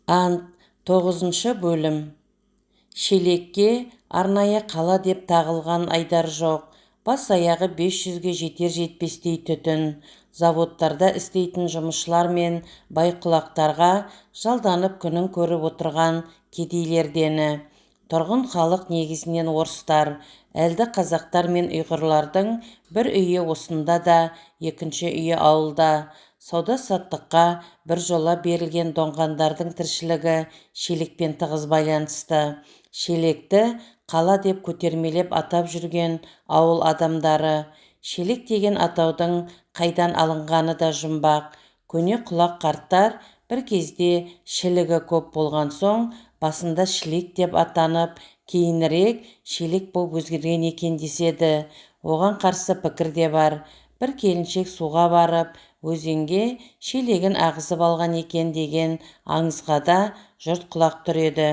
Ант 9 бөлім. Шелекке арнайы қала деп тағылған айдар жоқ. Бас-аяғы 500-ге жетер-жетпестей түтін. Заводтарда істейтін жұмысшылар мен байқұлақтарға жалданып күнін көріп отырған кедейлердені. Тұрғын халық негізінен орыстар, әлді қазақтар мен ұйғырлардың бір үйі осында да, екінші үйі ауылда. Сауда-саттыққа бір жола берілген доңғандардың тіршілігі шелекпен тығыз байланысты. Шелекті қала деп көтермелеп атап жүрген ауыл адамдары. Шелек деген атаудың қайдан алынғаны да жұмбақ. Көне құлақ қарттар бір кезде шілігі көп болған соң басында шілек деп атанып, кейінірек шелек боп өзгерген екен деседі. Оған қарсы пікір де бар. Бір келіншек суға барып, өзенге шелегін ағызып алған екен деген аңызға да жұрт құлақ түреді.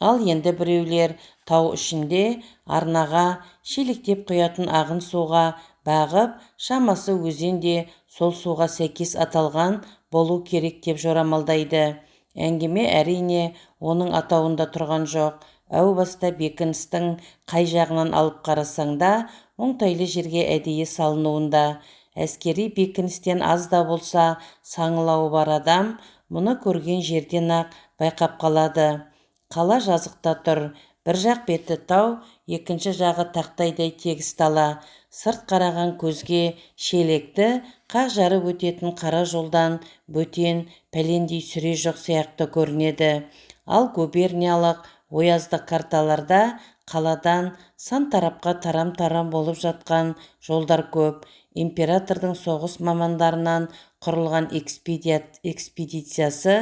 Ал енді біреулер тау ішінде арнаға шелектеп құятын ағын суға бағып, шамасы өзенде сол суға сәйкес аталған болу керек деп жорамалдайды. Әңгіме әрине оның атауында тұрған жоқ. Әу баста бекіністің қай жағынан алып қарасаң да оңтайлы жерге әдейі салынуында. Әскери бекіністен аз да болса саңылауы бар адам мұны көрген жерден-ақ байқап қалады. Қала жазықта тұр. Бір жақ беті тау, екінші жағы тақтайдай тегіс дала. Сырт қараған көзге шелекті қақ жарып өтетін қара жолдан бөтен пәлендей сүре жоқ сияқты көрінеді. Ал губерниялық ояздық карталарда қаладан сан тарапқа тарам-тарам болып жатқан жолдар көп. Императордың соғыс мамандарынан құрылған экспедициясы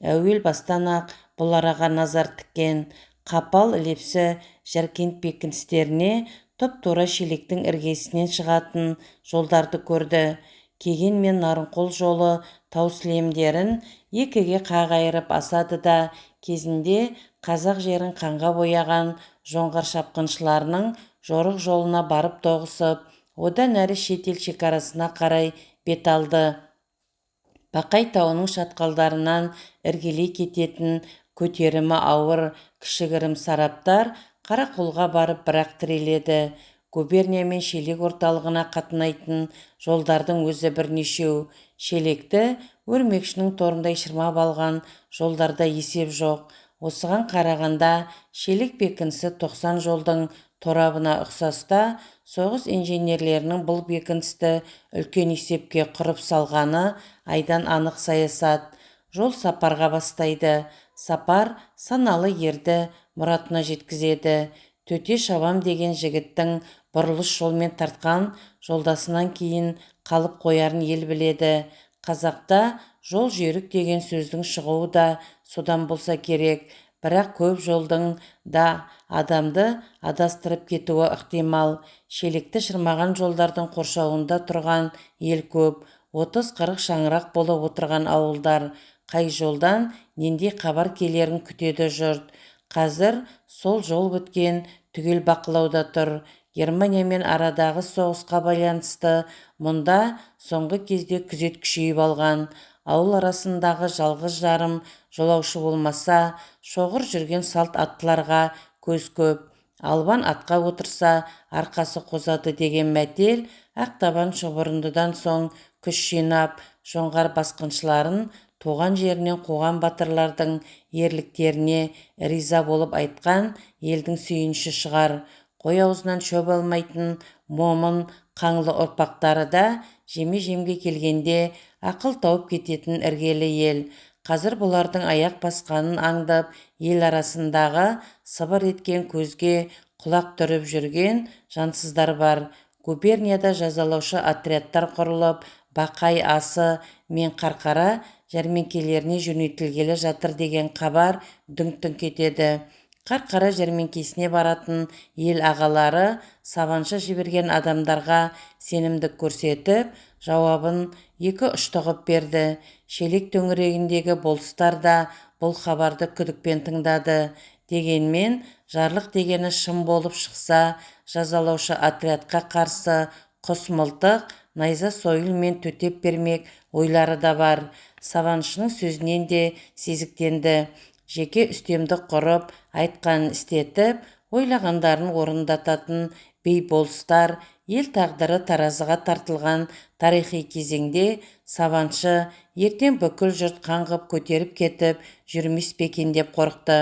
әуел бастан-ақ бұл араға назар тіккен. Қапал лепсі Жаркент бекіністеріне тұп-тура шелектің іргесінен шығатын жолдарды көрді. Кеген мен Нарынқол жолы тау сілемдерін екіге қақ айырып асады да, кезінде қазақ жерін қанға бояған жоңғар шапқыншыларының жорық жолына барып тоғысып, одан әрі шетел шекарасына қарай бет алды. Бақай тауының шатқалдарынан іргелей кететін көтерімі ауыр кішігірім сараптар Қарақолға барып бірақ тіреледі. Губерния мен Шелек орталығына қатынайтын жолдардың өзі бірнешеу. Шелекті өрмекшінің торындай шырмап алған жолдарда есеп жоқ. Осыған қарағанда Шелек бекінісі 90 жолдың торабына ұқсаста, соғыс инженерлерінің бұл бекіністі үлкен есепке құрып салғаны айдан анық саясат. Жол сапарға бастайды. Сапар саналы ерді мұратына жеткізеді. Төте шабам деген жігіттің бұрылыс жолмен тартқан жолдасынан кейін қалып қоярын ел біледі. Қазақта жол жүйрік деген сөздің шығуы да содан болса керек. Бірақ көп жолдың да адамды адастырып кетуі ықтимал. Шелекті шырмаған жолдардың қоршауында тұрған ел көп. 30-40 шаңырақ болып отырған ауылдар. Қай жолдан нендей хабар келерін күтеді жұрт. Қазір сол жол біткен түгел бақылауда тұр. Германиямен арадағы соғысқа байланысты мұнда соңғы кезде күзет күшейіп алған. Ауыл арасындағы жалғыз жарым жолаушы болмаса, шоғыр жүрген салт аттыларға көз көп. Албан атқа отырса арқасы қозады деген мәтел Ақтабан шұбырындыдан соң күш жинап, жоңғар басқыншыларын туған жерінен қуған батырлардың ерліктеріне риза болып айтқан елдің сүйінші шығар. Қой аузынан шөп алмайтын момын қаңлы ұрпақтары да жеме-жемге келгенде ақыл тауып кететін іргелі ел. Қазір бұлардың аяқ басқанын аңдап ел арасындағы сыбыр еткен көзге құлақ түріп жүрген жансыздар бар. Губернияда жазалаушы отрядтар құрылып, Бақай асы мен Қарқара жәрмеңкелеріне жөнелтілгелі жатыр деген хабар дүңк-дүңк етеді. Қарқара жәрмеңкесіне баратын ел ағалары сабаншы жіберген адамдарға сенімдік көрсетіп, жауабын екі ұштығып берді. Шелек төңірегіндегі болыстар да бұл хабарды күдікпен тыңдады. Дегенмен жарлық дегені шын болып шықса, жазалаушы отрядқа қарсы құс мылтық, найза сойыл мен төтеп бермек ойлары да бар. Сабаншының сөзінен де сезіктенді. жеке үстемдік құрып, айтқанын істетіп, ойлағандарын орындататын бей-болыстар, ел тағдыры таразыға тартылған тарихи кезеңде сабаншы ертең бүкіл жұрт қаңғып көтеріп кетіп жүрмес пе екен деп қорықты.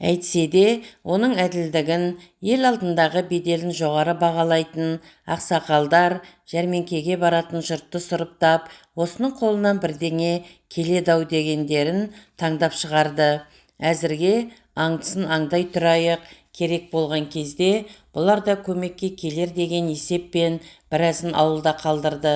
Әйтсе де, оның әділдігін, ел алдындағы беделін жоғары бағалайтын ақсақалдар жәрмеңкеге баратын жұртты сұрыптап, осының қолынан бірдеңе келеді-ау дегендерін таңдап шығарды. Әзірге аңдысын аңдай тұрайық, керек болған кезде бұлар да көмекке келер деген есеппен біразын ауылда қалдырды.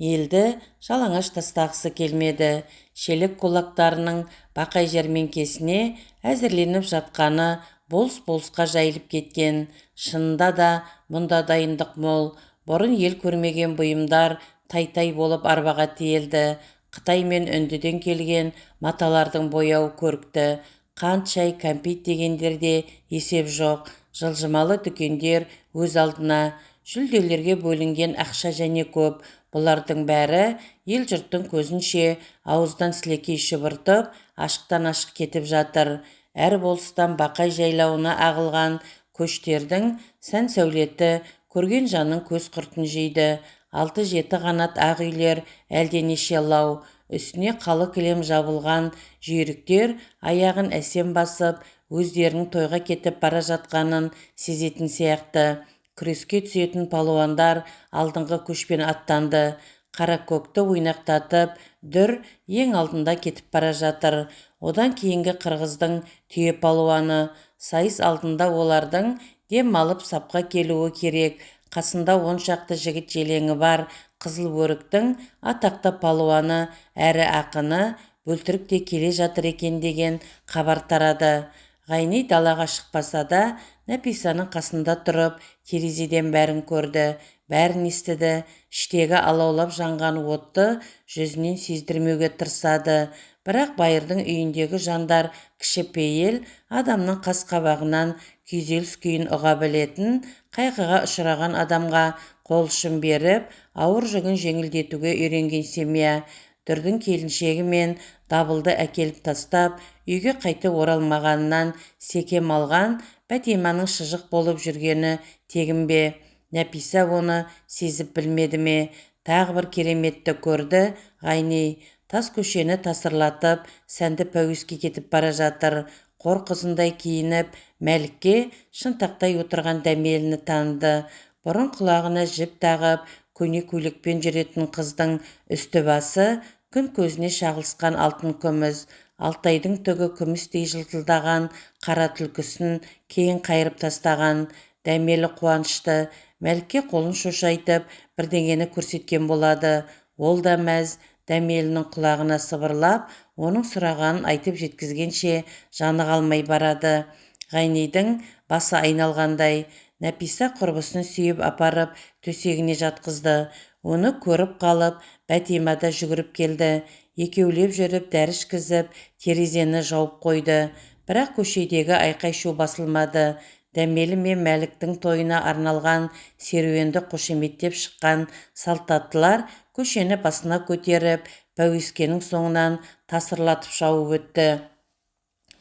Елді жалаңаш тастағысы келмеді. Шелек кулактарының Бақай жәрмеңкесіне әзірленіп жатқаны болыс-болысқа жайылып кеткен. Шынында да мұнда дайындық мол. Бұрын ел көрмеген бұйымдар тай-тай болып арбаға тиелді. Қытай мен Үндіден келген маталардың бояуы көрікті. Қант, шай, кәмпит дегендерде есеп жоқ. Жылжымалы дүкендер өз алдына. Жүлделерге бөлінген ақша және көп. Бұлардың бәрі ел жұрттың көзінше ауыздан сілекей шұбыртып, ашықтан-ашық кетіп жатыр. Әр болыстан Бақай жайлауына ағылған көштердің сән сәулеті көрген жанның көз құртын жейді. 6-7 қанат ақ үйлер әлденеше лау, үстіне қалы кілем жабылған жүйріктер аяғын әсем басып, өздерінің тойға кетіп бара жатқанын сезетін сияқты. Күреске түсетін палуандар алдыңғы көшпен аттанды. Қаракөкті ойнақтатып, дүр ең алдында кетіп бара жатыр. Одан кейінгі қырғыздың түйе палуаны. Сайыс алдында олардың дем алып сапқа келуі керек. Қасында 10 шақты жігіт желеңі бар. Қызыл өріктің атақты палуаны әрі ақыны бөлтірік те келе жатыр екен деген хабар тарады. Ғайни далаға шықпаса да, Нәписаның қасында тұрып, терезеден бәрін көрді, бәрін естіді. Іштегі алаулап жанған отты жүзінен сездірмеуге тырысады. Бірақ байырдың үйіндегі жандар кішіпейіл, адамның қас-қабағынан күйзеліс күйін ұға білетін, қайғыға ұшыраған адамға қол ұшын беріп, ауыр жүгін жеңілдетуге үйренген семья. Дүрдің келіншегі мен дабылды әкеліп тастап, үйге қайта оралмағанынан секем алған Бәтиманың шыжық болып жүргені тегін бе? Нәписа оны сезіп білмеді ме? Тағы бір кереметті көрді Ғайни. Тас көшені тасырлатып, сәнді пәуеске кетіп бара жатыр. Қор қызындай киініп, Мәлікке шынтақтай отырған дәмеліні таныды. Бұрын құлағына жіп тағып, көне көйлекпен жүретін қыздың үсті басы күн көзіне шағылысқан алтын күміс. Алтайдың түгі күмістей жылтылдаған қара түлкісін кейін қайырып тастаған. Дәмелі қуанышты. Мәлікке қолын шошайтып бірдеңені көрсеткен болады. Ол да мәз. Дәмелінің құлағына сыбырлап, оның сұрағанын айтып жеткізгенше жаны қалмай барады. Ғайнидың басы айналғандай. Нәписа құрбысын сүйіп апарып төсегіне жатқызды. Оны көріп қалып, Бәтима да жүгіріп келді. Екеулеп жүріп дәрі ішкізіп, терезені жауып қойды. Бірақ көшедегі айқай-шу басылмады. Дәмелі мен Мәліктің тойына арналған серуенді қошеметтеп шыққан салтаттылар көшені басына көтеріп, пәуескенің соңынан тасырлатып шауып өтті.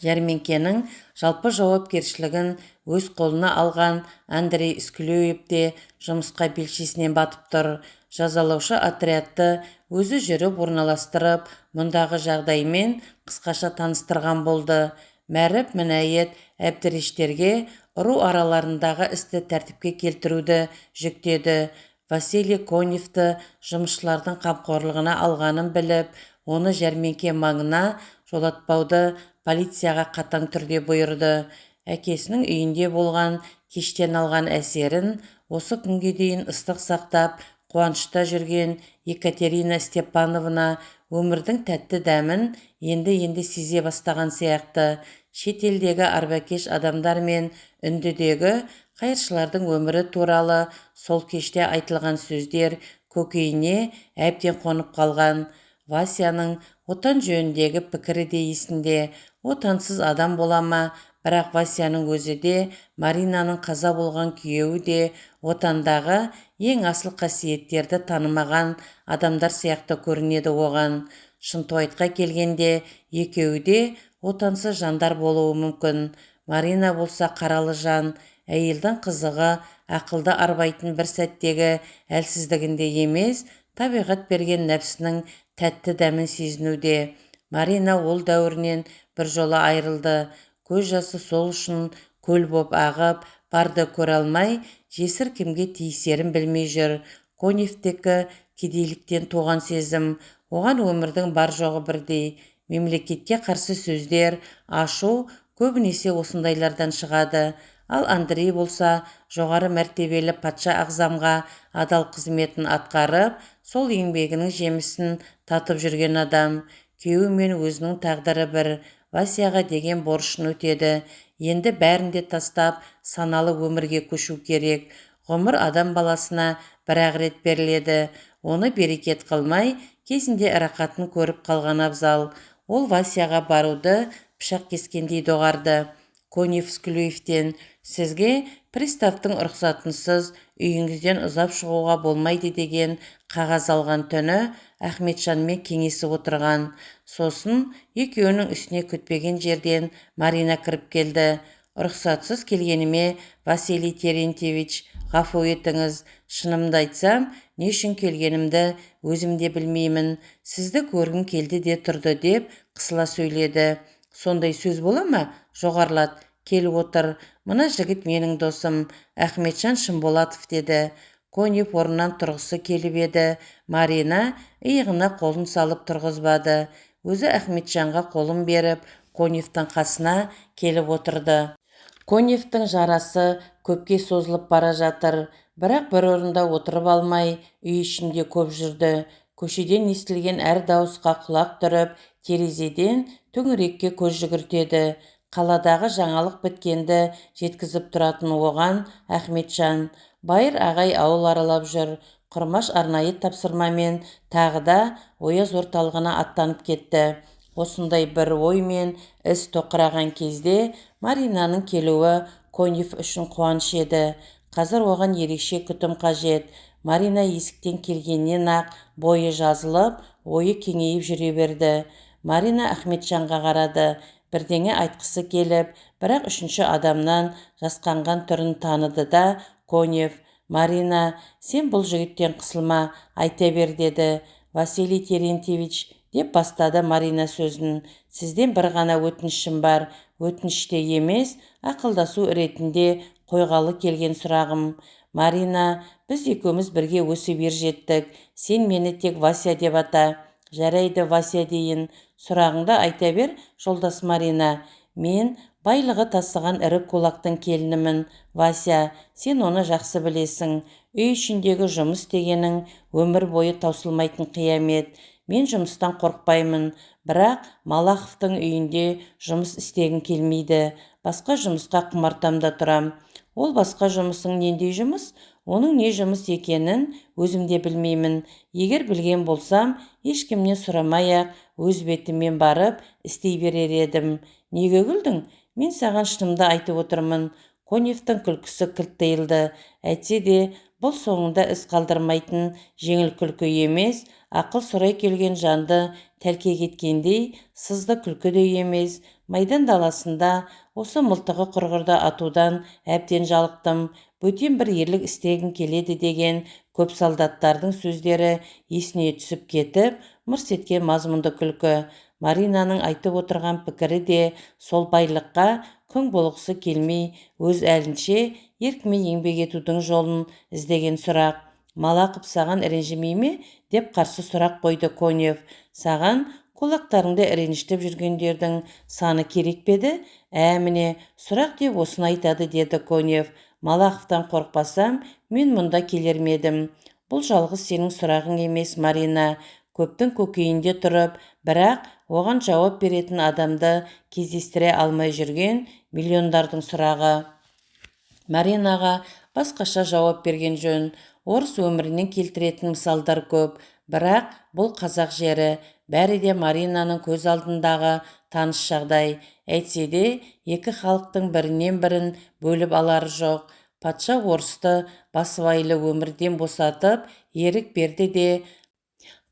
Жәрмеңкенің жалпы жауапкершілігін өз қолына алған Андрей Скулеев те жұмысқа белшесінен батып тұр. Жазалаушы отрядты өзі жүріп орналастырып, мұндағы жағдаймен қысқаша таныстырған болды. Мәріп Мінәйет әбдірештерге ұру араларындағы істі тәртіпке келтіруді жүктеді. Василий Коневті жұмысшылардың қамқорлығына алғанын біліп, оны жәрмеңке маңына жолатпауды полицияға қатаң түрде бұйырды. Әкесінің үйінде болған кештен алған әсерін осы күнге дейін ыстық сақтап, қуанышта жүрген Екатерина Степановна өмірдің тәтті дәмін енді сезе бастаған сияқты. Шетелдегі арбакеш адамдар мен Үндідегі қайыршылардың өмірі туралы сол кеште айтылған сөздер көкейіне әбден қонып қалған. Васяның отан жөніндегі пікірі де есінде. Отансыз адам бола ма? Бірақ Васяның өзі де, Маринаның қаза болған күйеуі де отандағы ең асыл қасиеттерді танымаған адамдар сияқты көрінеді оған. шынтуайтқа келгенде екеуі де отансыз жандар болуы мүмкін. Марина болса қаралы жан, әйелдің қызығы ақылды арбайтын бір сәттегі әлсіздігінде емес, табиғат берген нәпсінің тәтті дәмін сезінуде. Марина ол дәуірінен біржола айрылды. Көз жасы сол үшін көл боп ағып, барды көре алмай, жесір кімге тиісерін білмей жүр. Коневтегі кедейліктен туған сезім, оған өмірдің бар жоғы бірдей. Мемлекетке қарсы сөздер, ашу көбінесе осындайлардан шығады. Ал Андрей болса, жоғары мәртебелі патша ағзамға адал қызметін атқарып, сол еңбегінің жемісін татып жүрген адам. Күйеуі мен өзінің тағдыры бір, Васяға деген борышын өтеді. Енді бәрін де тастап, саналы өмірге көшу керек. Ғұмыр адам баласына бір-ақ рет беріледі. Оны берекет қылмай, кезінде рақатын көріп қалған абзал. Ол Васяға баруды пышақ кескендей доғарды. Конев Скулеевтен: сізге приставтың рұқсатынсыз үйіңізден ұзап шығуға болмайды деген қағаз алған түні Ахметжанмен кеңесіп отырған. Сосын екеуінің үстіне күтпеген жерден Марина кіріп келді. Рұқсатсыз келгеніме, Василий Терентьевич, ғафу етіңіз. Шынымды айтсам, не үшін келгенімді өзім де білмеймін. Сізді көргім келді де тұрды деп қысыла сөйледі. Сондай сөз бола ма? Жоғарлат, келіп отыр. Мына жігіт менің досым, Ахметжан Шымболатов, деді. Конев орнынан тұрғысы келіп еді. Марина иығына қолын салып тұрғызбады. Өзі Ахметжанға қолын беріп, Коневтің қасына келіп отырды. Коневтің жарасы көпке созылып бара жатыр, бірақ бір орында отырып алмай, үй ішінде көп жүрді. Көшеден естілген әр дауысқа құлақ түріп, терезеден төңірекке көз жүгіртеді. Қаладағы жаңалық біткенді жеткізіп тұратын оған Ахметжан: байыр ағай ауыл аралап жүр. Құрмаш арнайы тапсырмамен тағы да Ояз орталығына аттанып кетті. Осындай бір ой мен іс тоқыраған кезде Маринаның келуі Конев үшін қуаныш еді. Қазір оған ерекше күтім қажет. Марина есіктен келгеннен ақ бойы жазылып, ойы кеңейіп жүре берді. Марина Ахметжанға қарады. Бірдеңе айтқысы келіп, бірақ үшінші адамнан жасқанған түрін таныды да Конев: Марина, сен бұл жігіттен қысылма, айта бер, деді. Василий Терентьевич, деп бастады Марина сөзін. Сізден бір ғана өтінішім бар. Өтініште емес, ақылдасу ретінде қойғалы келген сұрағым. Марина, біз екеуміз бірге өсіп ер жеттік. Сен мені тек Вася деп ата. Жарайды, Вася дейін. Сұрағыңды айта бер, жолдас Марина. Мен байлығы тасыған ірі кулактың келінімін. Вася, сен оны жақсы білесің. Үй ішіндегі жұмыс дегенің өмір бойы таусылмайтын қиямет. Мен жұмыстан қорықпаймын, бірақ Малаховтың үйінде жұмыс істегім келмейді. Басқа жұмысқа құмартамда тұрам. Ол басқа жұмысың нендей жұмыс? Оның не жұмыс екенін өзім де білмеймін. Егер білген болсам, ешкімнен сұрамай-ақ өз бетіммен барып істей берер едім. Неге күлдің? Мен саған шынымды айтып отырмын. Коневтің күлкісі кілт тыйылды. Әйтсе де, бұл соңында із қалдырмайтын жеңіл күлкі емес, ақыл сұрай келген жанды тәлкек еткендей сызды күлкі де емес. Майдан даласында осы мылтығы құрғырды атудан әбден жалықтым. Бөтен бір ерлік істегім келеді деген көп солдаттардың сөздері есіне түсіп кетіп, мырс еткен мазмұнды күлкі. Маринаның айтып отырған пікірі де сол байлыққа күң болғысы келмей, өз әлінше еркімен еңбек етудің жолын іздеген сұрақ. Малақов саған ренжімей ме? Деп қарсы сұрақ қойды Конев. Саған кулактарыңды ренжітіп жүргендердің саны керек пе еді? Міне, сұрақ деп осыны айтады, деді Конев. Малаховтан қорықпасам, мен мұнда келер ме едім? Бұл жалғыз сенің сұрағың емес, Марина. Көптің көкейінде тұрып, бірақ оған жауап беретін адамды кездестіре алмай жүрген миллиондардың сұрағы. Маринаға басқаша жауап берген жөн. Орыс өмірінен келтіретін мысалдар көп, бірақ бұл қазақ жері. Бәрі де Маринаның көз алдындағы таныс жағдай. Әйтсе де, екі халықтың бірінен бірін бөліп алары жоқ. Патша орысты басыбайлы өмірден босатып, ерік берді де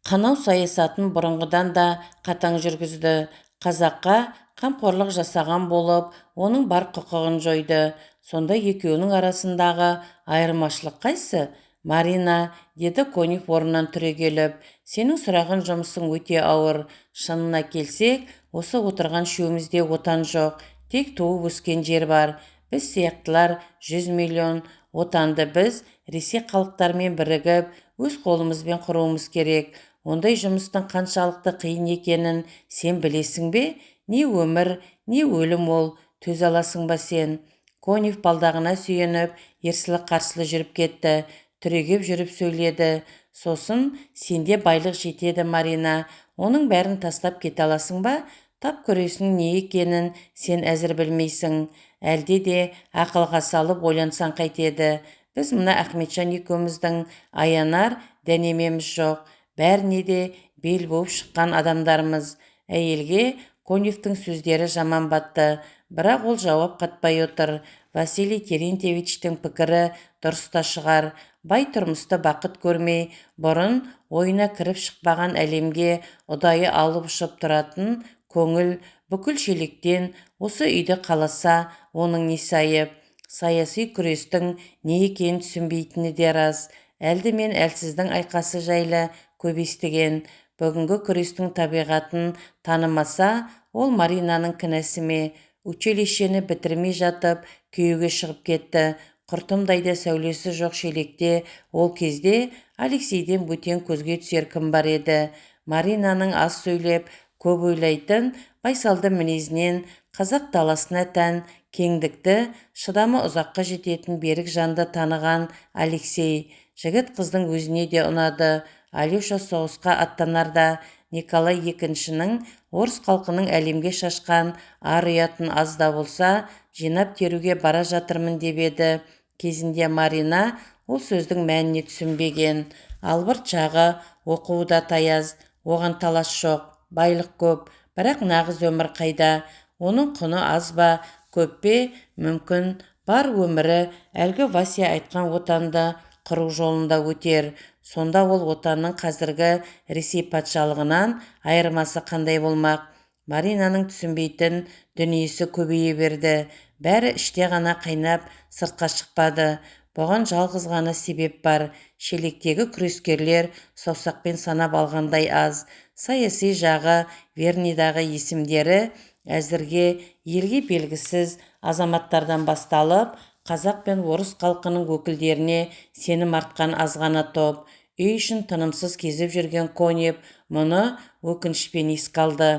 қанау саясатын бұрынғыдан да қатаң жүргізді. Қазаққа қамқорлық жасаған болып, оның бар құқығын жойды. Сонда екеуінің арасындағы айырмашылық қайсы? Марина, деді Конев орнынан түрегеліп, сенің сұраған жұмысың өте ауыр. Шынына келсек, осы отырған үшеумізде отан жоқ, тек туып өскен жер бар. Біз сияқтылар 100 миллион отанды біз Ресей халықтарымен бірігіп, өз қолымызбен құруымыз керек. Ондай жұмыстың қаншалықты қиын екенін сен білесің бе? Не өмір, не өлім ол, төзе аласың ба сен? Конев балдағына сүйеніп, ерсілі-қарсылы жүріп кетті. Түрегеп жүріп сөйледі. Сосын, сенде байлық жетеді, Марина. Оның бәрін тастап кете аласың ба? Тап көресінің не екенін сен әзір білмейсің. Әлде де ақылға салып ойлансаң қайтеді. Біз мына Ахметжан екеуміздің аянар дәнемеміз жоқ. Бәріне де бел буып шыққан адамдармыз. Әйелге Коневтің сөздері жаман батты, бірақ ол жауап қатпай отыр. Василий Терентьевичтің пікірі дұрыс та шығар. Бай тұрмысты бақыт көрмей, бұрын ойына кіріп шықпаған әлемге ұдайы алып ұшып тұратын көңіл бүкіл шелектен осы үйді қаласа, оның несі айып? Саяси күрестің не екенін түсінбейтіні де рас. Әлді мен әлсіздің айқасы жайлы көп естіген. Бүгінгі күрестің табиғатын танымаса, ол Маринаның кінәсі ме? Училищені бітірмей жатып, күйеуге шығып кетті. Құртымдай да сәулесі жоқ шелекте ол кезде Алексейден бөтен көзге түсер кім бар еді? Маринаның аз сөйлеп, көп ойлайтын, байсалды мінезінен қазақ даласына тән кеңдікті, шыдамы ұзаққа жететін берік жанды таныған Алексей. Жігіт қыздың өзіне де ұнады. Алеша соғысқа аттанарда Николай екіншінің орыс халқының әлемге шашқан ар ұятын аз да болса жинап теруге бара жатырмын деп еді. Кезінде Марина ол сөздің мәніне түсінбеген. Албырт шағы, оқуы да таяз, оған талас жоқ, байлық көп, бірақ нағыз өмір қайда? Оның құны аз ба, көп пе? Мүмкін бар өмірі әлгі Вася айтқан отанды құру жолында өтер. Сонда ол отанның қазіргі Ресей патшалығынан айырмасы қандай болмақ? Маринаның түсінбейтін дүниесі көбейе берді. Бәрі іште ғана қайнап, сыртқа шықпады. Бұған жалғыз ғана себеп бар. Шелектегі күрескерлер саусақпен санап алғандай аз. Саяси жағы, Вернидағы есімдері әзірге елге белгісіз азаматтардан басталып, қазақ пен орыс халқының өкілдеріне сенім артқан аз ғана топ. Үй ішін тынымсыз кезіп жүрген Конев мұны өкінішпен еске алды.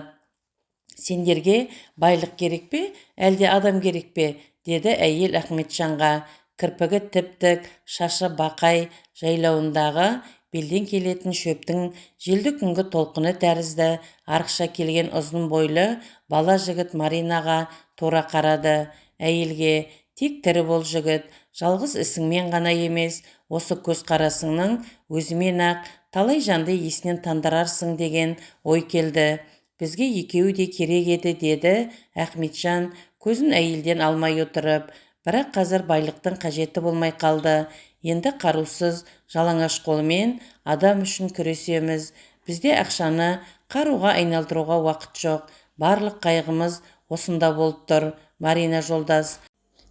Сендерге байлық керек пе, әлде адам керек пе? Деді әйел Ахметжанға. Кірпігі тіп-тік, шашы бақай жайлауындағы белден келетін шөптің желді күнгі толқыны тәрізді арықша келген ұзын бойлы бала жігіт Маринаға тура қарады. Әйелге, тек тірі бол жігіт, жалғыз ісіңмен ғана емес, осы көзқарасыңның өзімен-ақ талай жанды есінен тандырарсың деген ой келді. Бізге екеуі де керек еді, деді Ахметжан көзін әйелден алмай отырып. Бірақ қазір байлықтың қажеті болмай қалды. Енді қарусыз, жалаңаш қолмен адам үшін күресеміз. Бізде ақшаны қаруға айналдыруға уақыт жоқ. Барлық қайғымыз осында болып тұр, Марина жолдас.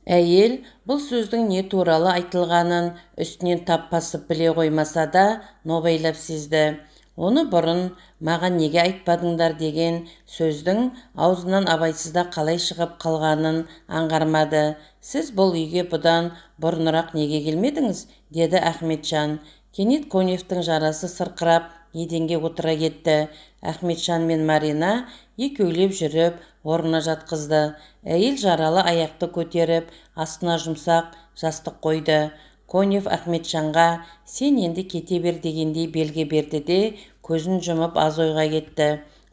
Әйел бұл сөздің не туралы айтылғанын үстінен тап басып біле қоймаса да нобайлап сезді. Оны бұрын маған неге айтпадыңдар деген сөздің аузынан абайсызда қалай шығып қалғанын аңғармады. Сіз бұл үйге бұдан бұрынырақ неге келмедіңіз? Деді Ахметжан. Кенет Коневтің жарасы сырқырап еденге отыра кетті. Ахметжан мен Марина екеулеп жүріп орнына жатқызды. Әйел жаралы аяқты көтеріп астына жұмсақ жастық қойды. Конев Ахметжанға сен енді кете бер дегендей белгі берді де көзін жұмып аз ойға кетті.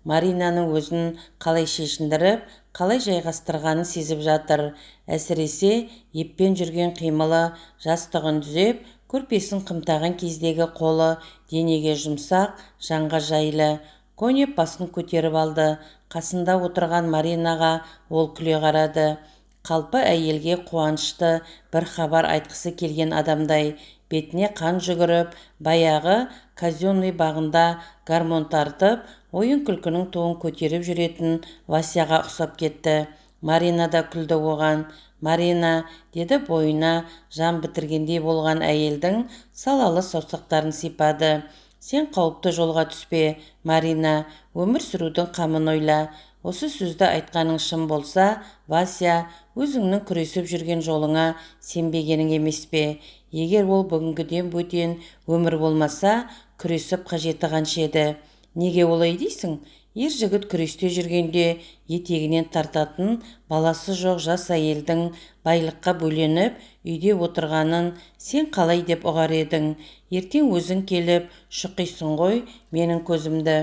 Маринаның өзін қалай шешіндіріп, қалай жайғастырғанын сезіп жатыр. Әсіресе еппен жүрген қимылы, жастығын түзеп, көрпесін қымтаған кездегі қолы денеге жұмсақ, жанға жайлы. Конев басын көтеріп алды. Қасында отырған Маринаға ол күле қарады. Қалпы әйелге қуанышты бір хабар айтқысы келген адамдай. бетіне қан жүгіріп, баяғы казенный бағында гармон тартып, ойын күлкінің туын көтеріп жүретін Васяға ұқсап кетті. Марина да күлді оған. Марина, деді бойына жан бітіргендей болған әйелдің салалы саусақтарын сипады. Сен қауіпті жолға түспе, Марина, өмір сүрудің қамын ойла. Осы сөзді айтқаның шын болса, Вася, өзіңнің күресіп жүрген жолыңа сенбегенің емес пе? Егер ол бүгінгіден бөтен өмір болмаса, күресіп қажеті қанша еді? Неге олай дейсің? Ер жігіт күресте жүргенде етегінен тартатын баласы жоқ жас әйелдің байлыққа бөленіп үйде отырғанын сен қалай деп ұғар едің? Ертең өзің келіп шұқисың ғой менің көзімді.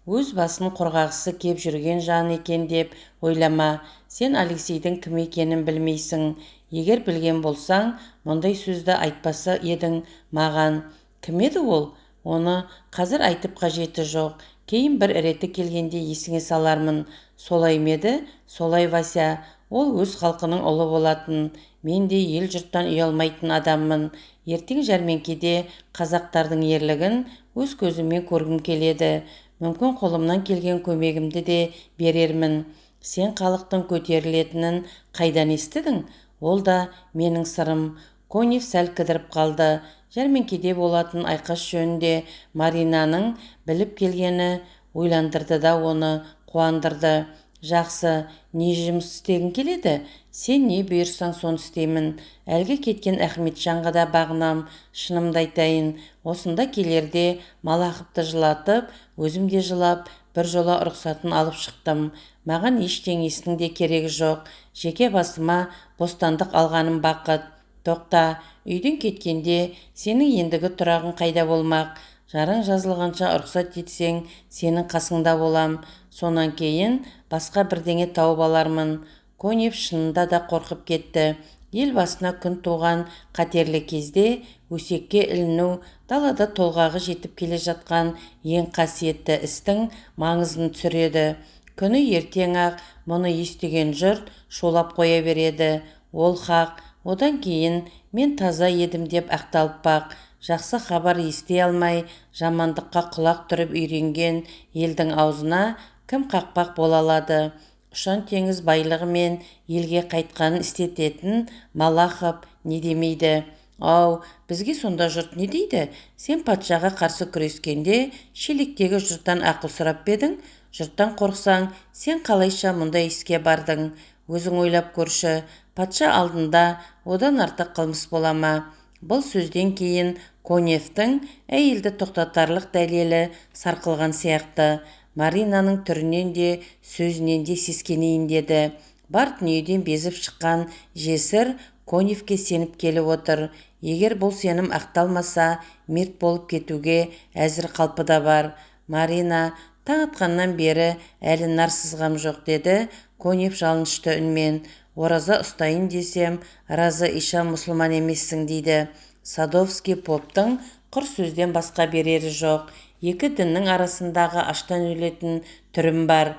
Өз басын қорғағысы кеп жүрген жан екен деп ойлама. Сен Алексейдің кім екенін білмейсің. Егер білген болсаң, мұндай сөзді айтпаса едің маған. Кім еді ол? Оны қазір айтып қажеті жоқ. Кейін бір реті келгенде есіңе салармын. Солай меді? Солай, Вася. Ол өз халқының ұлы болатын. Мен де ел жұрттан ұялмайтын адаммын. Ертең жәрмеңкеде қазақтардың ерлігін өз көзіммен көргім келеді. Мүмкін қолымнан келген көмегімді де берермін. Сен халықтың көтерілетінін қайдан естідің? Ол да менің сырым. Конев сәл кідіріп қалды. Жәрмеңкеде болатын айқас жөнінде Маринаның біліп келгені ойландырды да оны қуандырды. Жақсы, не жұмыс істегің келеді? Сен не бұйырсаң соны істеймін. Әлгі кеткен Ахметжанға да бағынам. Шынымды айтайын, осында келерде Малақовты жылатып, өзім де жылап, бір жола рұқсатын алып шықтым. Маған ештеңесінің де керегі жоқ. Жеке басыма бостандық алғаным бақыт. Тоқта, үйден кеткенде сенің ендігі тұрағың қайда болмақ? Жарың жазылғанша рұқсат етсең, сенің қасыңда болам. Сонан кейін басқа бірдеңе тауып алармын. Конев шынында да қорқып кетті. Ел басына күн туған қатерлі кезде өсекке іліну далада толғағы жетіп келе жатқан ең қасиетті істің маңызын түсіреді. Күні ертең-ақ мұны естіген жұрт шолап қоя береді. Ол хақ. Одан кейін мен таза едім деп ақталып-бақ. Жақсы хабар ести алмай, жамандыққа құлақ түріп үйренген елдің аузына кім қақпақ бола алады? Ұшан теңіз байлығы мен елге қайтқанын істететін Малахов не демейді? Ау, бізге сонда жұрт не дейді? Сен патшаға қарсы күрескенде шелектегі жұрттан ақыл сұрап бедің? Жұрттан қорқсаң, сен қалайша мұндай іске бардың? Өзің ойлап көрші, патша алдында одан артық қылмыс бола ма? Бұл сөзден кейін Коневтің әйелді тоқтатарлық дәлелі сарқылған сияқты. Маринаның түрінен де сөзінен де сескенейін деді. Бар дүниеден безіп шыққан жесір Коневке сеніп келіп отыр. Егер бұл сенім ақталмаса, мерт болып кетуге әзір қалпы да бар. Марина, таң атқаннан бері әлі нар сызғам жоқ, деді Конев жалынышты үнмен. Ораза ұстайын десем, разы иша мұсылман емессің дейді. Садовский поптың құр сөзден басқа берері жоқ. Екі діннің арасындағы аштан өлетін түрім бар.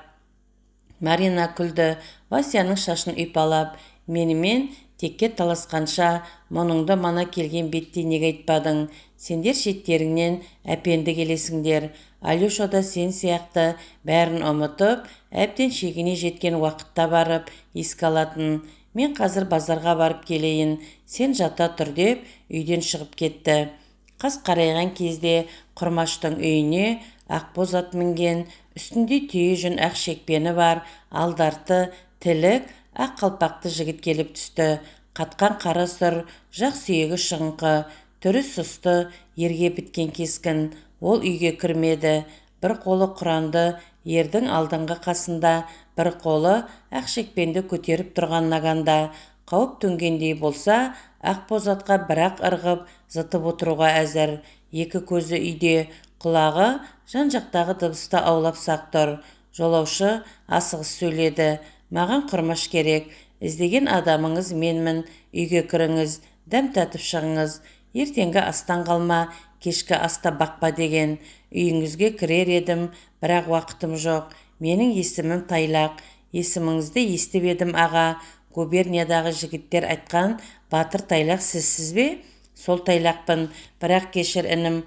Марина күлді. Васяның шашын ұйпалап. Менімен текке таласқанша мұныңды мана келген бетте неге айтпадың? Сендер шеттеріңнен әпенді келесіңдер. Алеша да сен сияқты бәрін ұмытып, әбден шегіне жеткен уақытта барып еске алатын. Мен қазір базарға барып келейін, сен жата тұр деп үйден шығып кетті. Қас қарайған кезде Құрмаштың үйіне ақбоз ат мінген, үстінде түйе жүн ақ шекпені бар, алдарты, тілік, ақ қалпақты жігіт келіп түсті. Қатқан қара сұр, жақ сүйегі шығыңқы, түрі сұсты, ерге біткен кескін. Ол үйге кірмеді. Бір қолы Құранды ердің алдыңғы қасында, бір қолы ақ шекпенді көтеріп тұрған наганда. Қауіп төнгендей болса, ақбоз атқа бірақ ырғып, зытып отыруға әзір. Екі көзі үйде, құлағы жан-жақтағы дыбысты аулап сақ тұр. Жолаушы асығыс сөйледі. Маған Құрмаш керек. Іздеген адамыңыз менмін. Үйге кіріңіз, дәм татып шығыңыз. Ертеңгі астан қалма, кешкі аста бақпа деген. Үйіңізге кірер едім, бірақ уақытым жоқ. Менің есімім Тайлақ. Есіміңізді естіп едім аға. Губерниядағы жігіттер айтқан Батыр Тайлақ сізсіз бе? сол тайлақпын, бірақ кешір інім,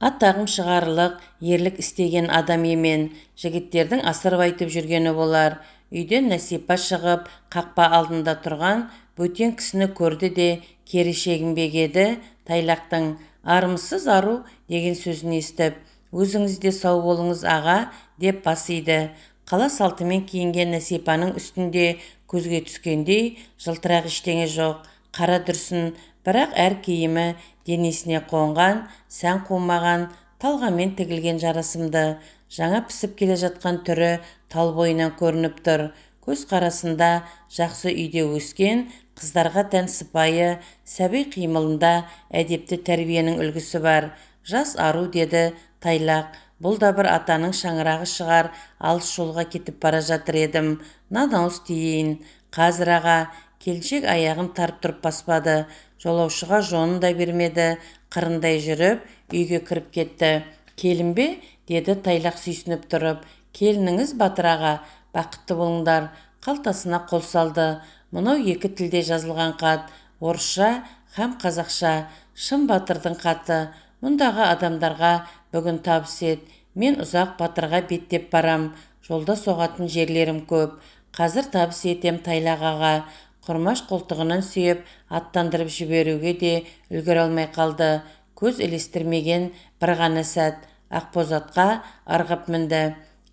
атағым шығарылық, ерлік істеген адам емен. Жігіттердің асырып айтып жүргені болар. Үйден Нәсипа шығып, қақпа алдында тұрған бөтен кісіні көрді де кері шегінбек тайлақтың. Армысыз ару деген сөзін естіп, өзіңіз де сау болыңыз аға деп бас иді. Қала салтымен киінген Нәсипаның үстінде көзге түскендей жылтырақ ештеңе жоқ. Қара дүрсін, бірақ әр киімі денесіне қонған, сән қумаған, талғамен тігілген жарасымды. Жаңа пісіп келе жатқан түрі тал бойынан көрініп тұр. Көз қарасында жақсы үйде өскен, қыздарға тән сыпайы, сәби қимылында әдепті тәрбиенің үлгісі бар. Жас ару деді тайлақ. Бұл да бір атаның шаңырағы шығар, алыс жолға кетіп бара жатыр едім. Нанауыз тиейін. Қазір аға, келіншек аяғын тарт тұрып баспады. Жолаушыға жонын да бермеді. Қырындай жүріп, үйге кіріп кетті. Келін бе? Деді тайлақ сүйсініп тұрып. Келініңіз Батыр аға, бақытты болыңдар. Қалтасына қол салды. Мынау екі тілде жазылған қат, орысша һәм қазақша. Шын Батырдың қаты. Мұндағы адамдарға бүгін табыс ет. Мен ұзақ Батырға беттеп барам. Жолда соғатын жерлерім көп. Қазір табыс етем тайлақ аға. Құрмаш қолтығынан сүйеп, аттандырып жіберуге де үлгіре алмай қалды. Көз ілестірмеген бір ғана сәт. Ақбоз атқа ырғып мінді.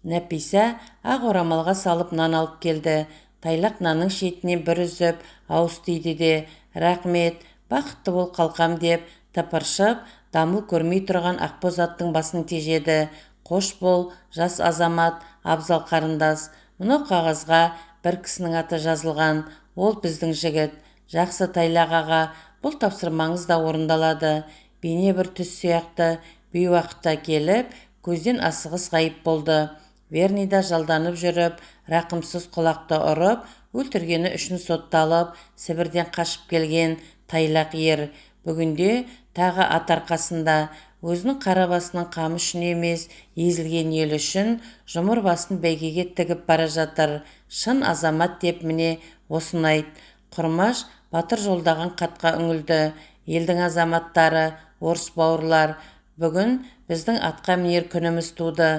Нәписа ақ орамалға салып нан алып келді. Тайлақ нанның шетінен бір үзіп, ауыз тиді де, рақмет, бақытты бол қалқам деп, тыпыршып, дамыл көрмей тұрған ақбоз аттың басын тежеді. Қош бол, жас азамат, абзал қарындас. Мынау қағазға бір кісінің аты жазылған. Ол біздің жігіт. Жақсы тайлақ аға, бұл тапсырмаңыз да орындалады. Бейне бір түс сияқты бейуақытта келіп, көзден асығыс ғайып болды. Вернида жалданып жүріп, рақымсыз құлақты ұрып, өлтіргені үшін сотталып, Сібірден қашып келген тайлақ ер. Бүгінде тағы ат арқасында, өзінің қара басының қамы үшін емес, езілген ел үшін жұмыр басын бәйгеге тігіп бара жатыр. Шын азамат деп міне осыны айт. Құрмаш Батыр жолдаған қатқа үңілді. Елдің азаматтары, орыс бауырлар, бүгін біздің атқа мінер күніміз туды.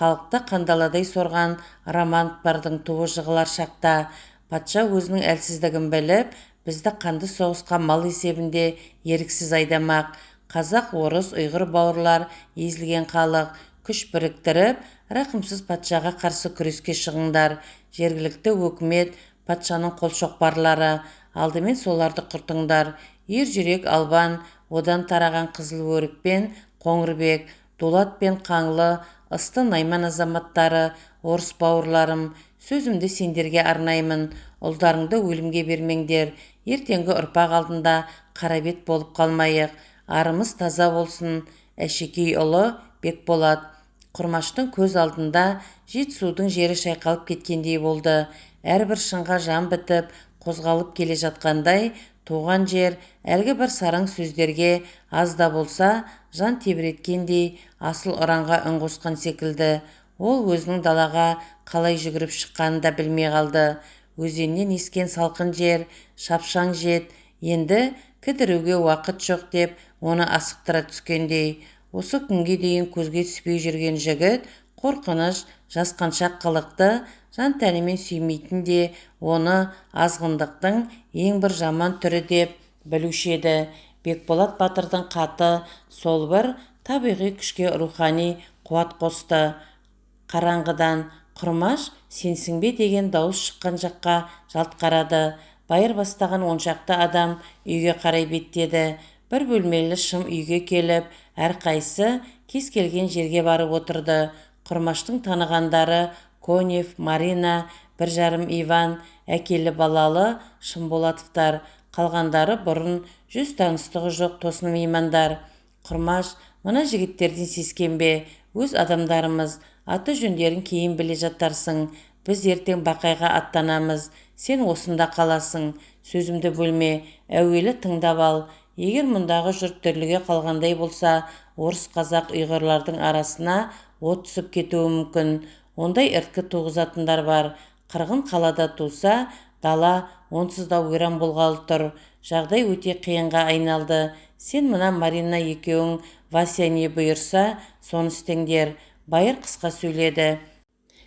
Халықты қандаладай сорған Романовтардың туы жығылар шақта. Патша өзінің әлсіздігін біліп, бізді қанды соғысқа мал есебінде еріксіз айдамақ. Қазақ, орыс, ұйғыр бауырлар езілген халық. Күш біріктіріп, рақымсыз патшаға қарсы күреске шығыңдар. Жергілікті өкімет, патшаның қолшоқпарлары, алдымен соларды құртыңдар. Ер жүрек Албан, одан тараған Қызыл өрік пен Қоңырбек, Дулат пен Қаңлы, Ысты Найман азаматтары, орыс бауырларым, сөзімді сендерге арнаймын. Ұлдарыңды өлімге бермеңдер. Ертеңгі ұрпақ алдында қарабет болып қалмайық. Арымыз таза болсын. Әшекей ұлы Бекболат. Құрмаштың көз алдында Жетісудың жері шайқалып кеткендей болды. Әрбір шыңға жан бітіп, қозғалып келе жатқандай, туған жер әлгі бір сараң сөздерге аз да болса жан тебіреткендей асыл ұранға үн қосқан секілді. Ол өзінің далаға қалай жүгіріп шыққанын да білмей қалды. Өзеннен ескен салқын жер, шапшаң жет, енді кідіруге уақыт жоқ деп оны асықтыра түскендей. Осы күнге дейін көзге түспей жүрген жігіт, қорқыныш, жасқаншақ қылықты жан тәнімен сүймейтін де оны азғындықтың ең бір жаман түрі деп білуші еді. Бекболат Батырдың қаты сол бір табиғи күшке рухани қуат қосты. Қараңғыдан Құрмаш сенсің бе деген дауыс шыққан жаққа жалт қарады. Байыр бастаған 10 шақты адам үйге қарай беттеді. Бір бөлмелі шым үйге келіп, әрқайсысы кез келген жерге барып отырды. Құрмаштың танығандары Конев, Марина, бір жарым Иван, әкелі балалы Шымболатовтар, қалғандары бұрын жүз таныстығы жоқ тосын меймандар. Құрмаш, мына жігіттерден сескенбе, өз адамдарымыз, аты жөндерін кейін біле жатарсың. Біз ертең Бақайға аттанамыз, сен осында қаласың. Сөзімді бөлме, әуелі тыңдап ал. Егер мұндағы жұрт дүрліге қалғандай болса, орыс, қазақ, ұйғырлардың арасына от түсіп кетуі мүмкін. Ондай ірткі туғызатындар бар. Қырғын қалада туса, дала онсыз да ойран болғалы тұр. Жағдай өте қиынға айналды. Сен мына Марина екеуің Вася не бұйырса, соны істеңдер. Байыр қысқа сөйледі.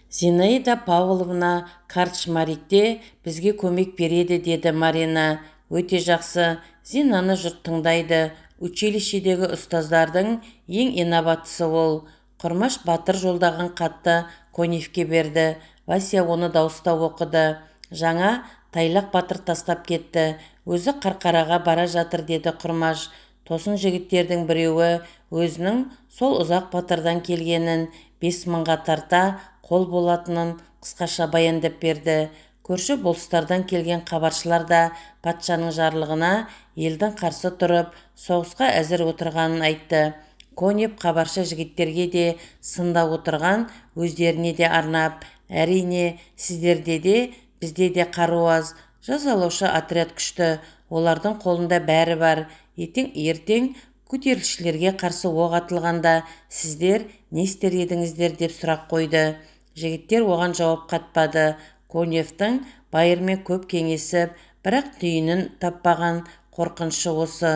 Зинаида Павловна Карчмарикте бізге көмек береді, деді Марина. Өте жақсы. Зинаны жұрт тыңдайды. Училищедегі ұстаздардың ең инабаттысы ол. Құрмаш батыр жолдаған хатты Коневке берді. Вася оны дауыстап оқыды. Жаңа Тайлақ батыр тастап кетті. Өзі Қарқараға бара жатыр, деді Құрмаш. Тосын жігіттердің біреуі өзінің сол ұзақ батырдан келгенін, 5.000-ға тарта қол болатынын қысқаша баяндап берді. Көрші болыстардан келген хабаршылар да патшаның жарлығына елдің қарсы тұрып, соғысқа әзір отырғанын айтты. Конев хабаршы жігіттерге де сында отырған өздеріне де арнап, әрине, сіздерде де, бізде де қару аз, жазалаушы отряд күшті, олардың қолында бәрі бар. Ертең көтерілісшілерге қарсы оқ атылғанда сіздер не істер едіңіздер, деп сұрақ қойды. Жігіттер оған жауап қатпады. Коневтің байырмен көп кеңесіп, бірақ түйінін таппаған қорқынышы осы.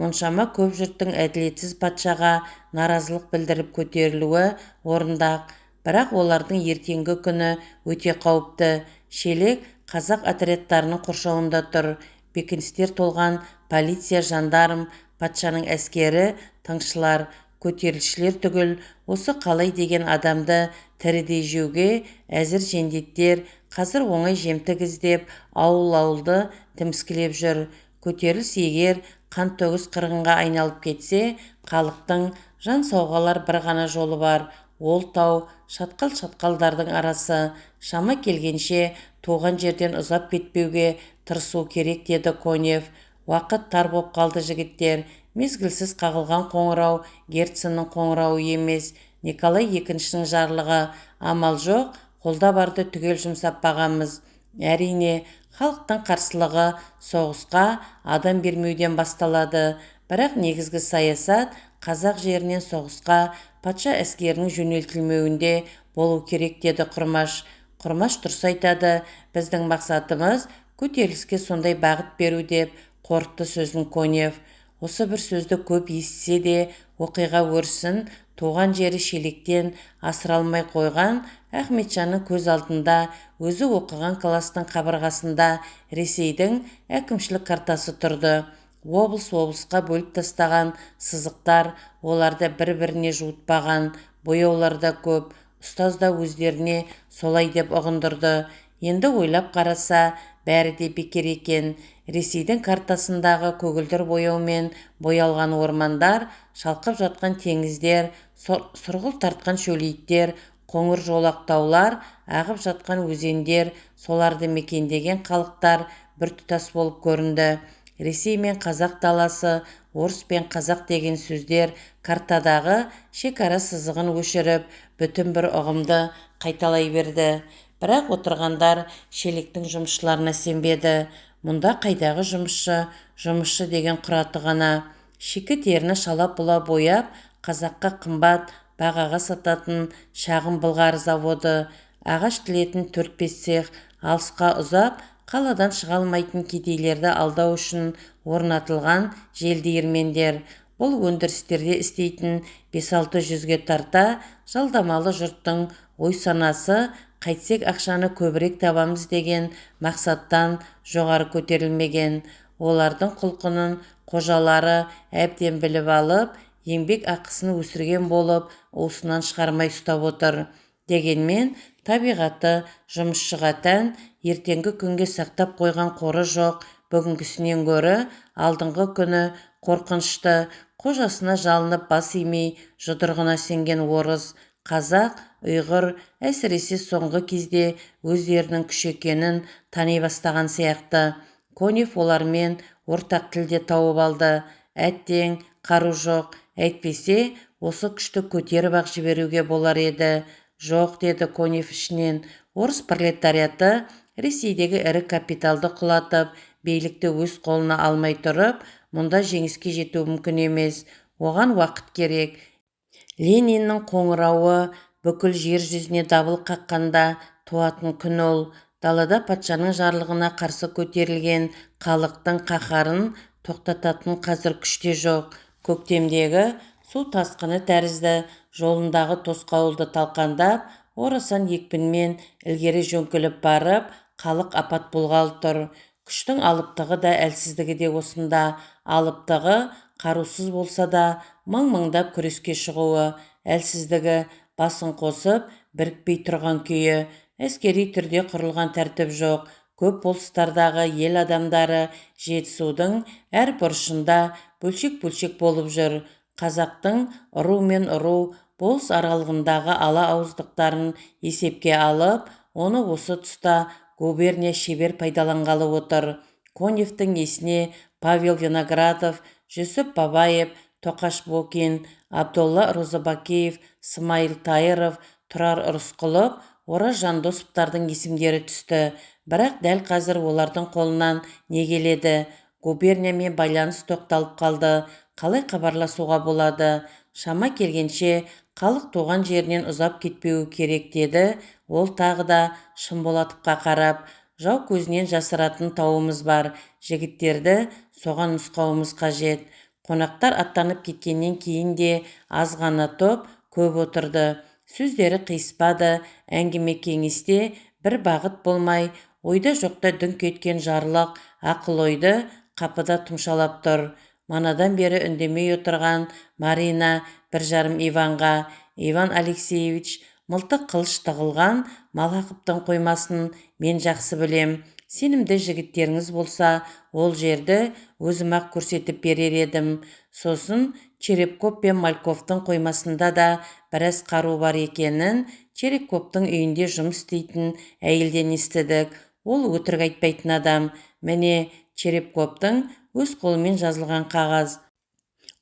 Мұншама көп жұрттың әділетсіз патшаға наразылық білдіріп көтерілуі орындақ, бірақ олардың ертеңгі күні өте қауіпті. Шелек қазақ отрядтарының қоршауында тұр. Бекіністер толған полиция, жандарм, патшаның әскері, тыңшылар, көтерілісшілер түгіл, осы қалай деген адамды тірідей жеуге әзір жендеттер қазір оңай жемтік іздеп ауыл-ауылды тіміскілеп жүр. Көтеріліс егер қан төгіс қырғынға айналып кетсе, халықтың жан сауғалар бір ғана жолы бар. Ол тау, шатқал-шатқалдардың арасы. Шама келгенше туған жерден ұзап кетпеуге тырысу керек, деді Конев. Уақыт тар боп қалды, жігіттер. Мезгілсіз қағылған қоңырау Герценнің қоңырауы емес, Николай екіншінің жарлығы. Амал жоқ, қолда барды түгел жұмсап бағамыз. Әрине, халықтың қарсылығы соғысқа адам бермеуден басталады. Бірақ негізгі саясат қазақ жерінен соғысқа патша әскерінің жөнелтілмеуінде болу керек, деді Құрмаш. Құрмаш дұрыс айтады, біздің мақсатымыз көтеріліске сондай бағыт беру, деп қорытты сөзін Конев. Осы бір сөзді көп естісе де оқиға өрсін, туған жері Шелектен асыра алмай қойған Ахметжанның көз алдында өзі оқыған кластың қабырғасында Ресейдің әкімшілік картасы тұрды. Облыс-облысқа бөліп тастаған сызықтар, оларды бір-біріне жуытпаған, бояулар да көп. Ұстаз да өздеріне солай деп ұғындырды. Енді ойлап қараса, бәрі де бекер екен. Ресейдің картасындағы көгілдір бояумен боялған ормандар, шалқып жатқан теңіздер, сұрғыл тартқан шөлейттер, қоңыр жолақ таулар, ағып жатқан өзендер, соларды мекендеген халықтар біртұтас болып көрінді. Ресей мен қазақ даласы, орыс пен қазақ деген сөздер картадағы шекара сызығын өшіріп, бүтін бір ұғымды қайталай берді. Бірақ отырғандар Шелектің жұмысшыларына сенбеді. Мұнда қайдағы жұмысшы деген құраты ғана. Шикі теріні шала-пұла бояп, қазаққа қымбат бағаға сататын шағын былғары заводы, ағаш тілетін 4-5 цех, алысқа ұзап, қаладан шыға алмайтын кедейлерді алдау үшін орнатылған желдейірмендер. Бұл өндірістерде істейтін 5-600-ге тарта жалдамалы жұрттың ой-санасы қайтсек ақшаны көбірек табамыз деген мақсаттан жоғары көтерілмеген. Олардың құлқынын қожалары әбден біліп алып, еңбек ақысын өсірген болып, уысынан шығармай ұстап отыр. Дегенмен табиғаты жұмысшыға тән, ертеңгі күнге сақтап қойған қоры жоқ. Бүгінгісінен гөрі алдыңғы күні қорқынышты. Қожасына жалынып бас имей жұдырығына сенген орыс, қазақ, ұйғыр әсіресе соңғы кезде өздерінің күш екенін тани бастаған сияқты. Конев олармен ортақ тілде тауып алды. Әттең, қару жоқ, әйтпесе осы күшті көтеріп ақ жіберуге болар еді. Жоқ, деді Конев ішінен, орыс пролетариаты Ресейдегі ірі капиталды құлатып, билікті өз қолына алмай тұрып, мұнда жеңіске жету мүмкін емес. Оған уақыт керек. Лениннің қоңырауы бүкіл жер жүзіне дабыл қаққанда туатын күн ол. далада патшаның жарлығына қарсы көтерілген халықтың қаһарын тоқтататын қазір күште жоқ. Көктемдегі су тасқыны тәрізді жолындағы тосқауылды талқандап, орасан екпінмен ілгері жөңкіліп барып, халық апат болғалы тұр. Күштің алыптығы да әлсіздігі де осында. Алыптығы қарусыз болса да мың-мыңдап күреске шығуы, әлсіздігі басын қосып бірікпей тұрған күйі. Әскери түрде құрылған тәртіп жоқ. Көп болыстардағы ел адамдары жетісудың әр бұрышында бөлшек-бөлшек болып жүр. Қазақтың ру мен ру болыс аралығындағы ала ауыздықтарын есепке алып, оны осы тұста губерния шебер пайдаланғалы отыр. Коневтің есіне Павел Виноградов, Жүсіп Бабаев, Тоқаш Бокин, Абдолла Розабакеев, Смайыл Тайыров, Тұрар Рысқұлов, Ораз Жандосовтардың есімдері түсті. Бірақ дәл қазір олардың қолынан не келеді? Губерниямен байланыс тоқталып қалды. Қалай хабарласуға болады? Шама келгенше халық туған жерінен ұзап кетпеуі керек деді. Ол тағы да Шынболатовқа қарап, жау көзінен жасыратын тауымыз бар. Жігіттерді соған нұсқауымыз қажет. Қонақтар аттанып кеткеннен кейін де аз ғана топ көп отырды. Сөздері қиыспады. Әңгіме кеңесте бір бағыт болмай, ойда жоқта дүңк еткен жарлық ақыл ойды қапыда тұмшалап тұр. Манадан бері үндемей отырған Марина бір жарым Иванға: Иван Алексеевич, мылтық қылыш тығылған Малақовтың қоймасын мен жақсы білем. Сенімді жігіттеріңіз болса, ол жерді өзім-ақ көрсетіп берер едім. Сосын Черепков пен Мальковтың қоймасында да біраз қару бар екенін Черепковтың үйінде жұмыс істейтін әйелден естідік. Ол өтірік айтпайтын адам. Міне Черепковтың өз қолымен жазылған қағаз.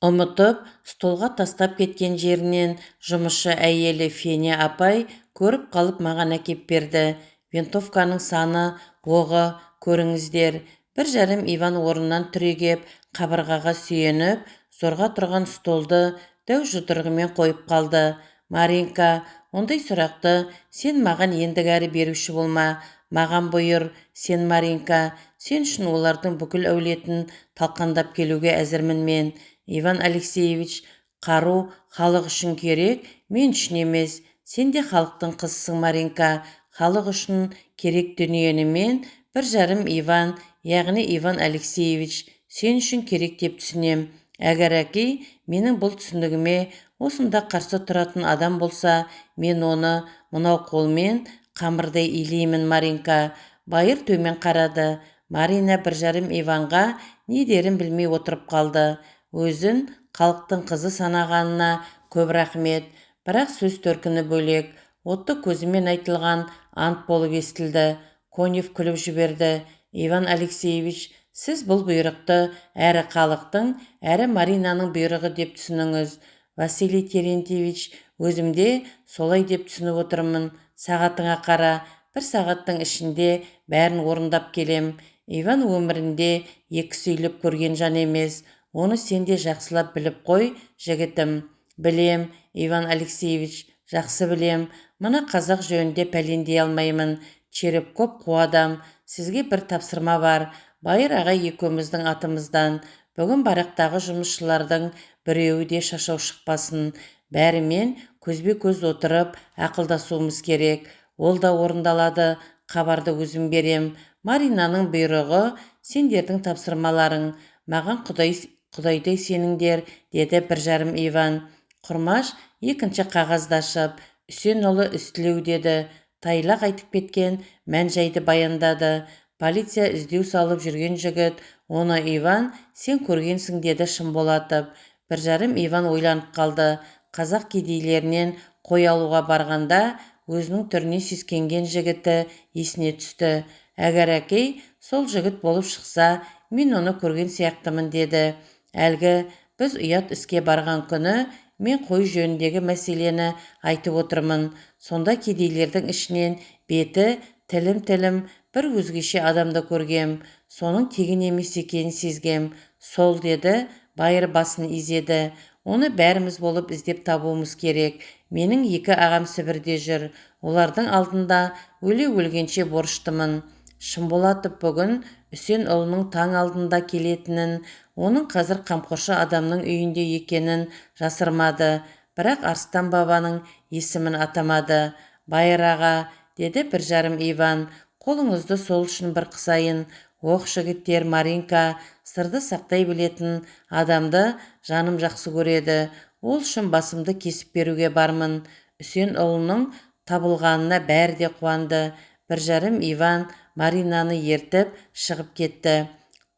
Ұмытып, столға тастап кеткен жерінен жұмысшы әйелі Феня апай көріп қалып маған әкеп берді. Винтовканың саны, оғы көріңіздер. Бір жарым Иван орнынан түрегеп, қабырғаға сүйеніп, зорға тұрған столды дәу жұдырығымен қойып қалды. Маринка, ондай сұрақты сен маған ендігәрі беруші болма. Маған бұйыр, сен Маринка, сен үшін олардың бүкіл әулетін талқандап келуге әзірмін мен. Иван Алексеевич, қару халық үшін керек, мен үшін емес. Сен де халықтың қызысың, Маринка. Халық үшін керек дүниені мен бір жарым Иван, яғни Иван Алексеевич, сен үшін керек деп түсінем. Әгер әкей менің бұл түсінігіме осында қарсы тұратын адам болса, мен оны мынау қолмен қамырдай илеймін, Маринка. Байыр төмен қарады. Марина бір жарым Иванға не дерін білмей отырып қалды. Өзін халықтың қызы санағанына көп рахмет. Бірақ сөз төркіні бөлек. Отты көзімен айтылған ант болып естілді. Конев күліп жіберді. Иван Алексеевич, сіз бұл бұйрықты әрі халықтың, әрі Маринаның бұйрығы деп түсініңіз. Василий Терентьевич, өзімде солай деп түсініп отырмын. Сағатыңа қара, бір сағаттың ішінде бәрін орындап келем. Иван өмірінде екі сөйлеп көрген жан емес. Оны сен де жақсылап біліп қой, жігітім. Білем, Иван Алексеевич, жақсы білем. Мына қазақ жөнінде пәлендей алмаймын. Черепков қу адам. Сізге бір тапсырма бар. Байыр ағай екеуміздің атымыздан. Бүгін барақтағы жұмысшылардың біреуі де шашау шықпасын. Бәрімен көзбе-көз отырып ақылдасуымыз керек. Ол да орындалады. Хабарды өзім берем. Маринаның бұйрығы, сендердің тапсырмаларың. Маған құдайдай сеніңдер, деді бір жарым Иван. Құрмаш екінші қағазды ашып, Үсенұлы үстілеу деді. Тайлақ айтып кеткен мән-жайды баяндады. Полиция іздеу салып жүрген жігіт, оны Иван, сен көргенсің, деді Шынболатов. Бір жарым Иван ойланып қалды. Қазақ кедейлерінен қой алуға барғанда өзінің түріне сескенген жігіті есіне түсті. Әгер әкей сол жігіт болып шықса, мен оны көрген сияқтымын, деді. Әлгі біз ұят іске барған күні мен қой жөніндегі мәселені айтып отырмын. Сонда кедейлердің ішінен беті тілім бір өзгеше адамды көргем. Соның тегін емес екенін сезгем. Сол, деді, байыр басын изеді. Оны бәріміз болып іздеп табуымыз керек. Менің 2 ағам Сібірде жүр. Олардың алдында өлгенше борыштымын. Шынболатов бүгін Үсенұлының таң алдында келетінін, оның қазір қамқоршы адамның үйінде екенін жасырмады. Бірақ Арыстан бабаның есімін атамады. Байыр аға, деді 1,5 Иван, қолыңызды сол үшін бір қысайын. Оқ жігіттер, Маринка, сырды сақтай білетін адамды жаным жақсы көреді. Ол үшін басымды кесіп беруге бармын. Үсенұлының табылғанына бәрі де қуанды. 1,5 Иван Маринаны ертіп шығып кетті.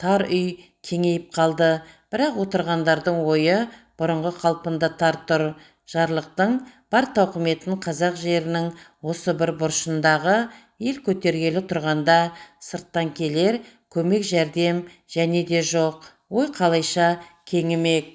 Тар үй кеңейіп қалды, бірақ отырғандардың ойы бұрынғы қалпында тар тұр. Жарлықтың бар тауқыметін қазақ жерінің осы бір бұрышындағы ел көтергелі тұрғанда сырттан келер көмек жәрдем және де жоқ. Ой қалайша кеңімек.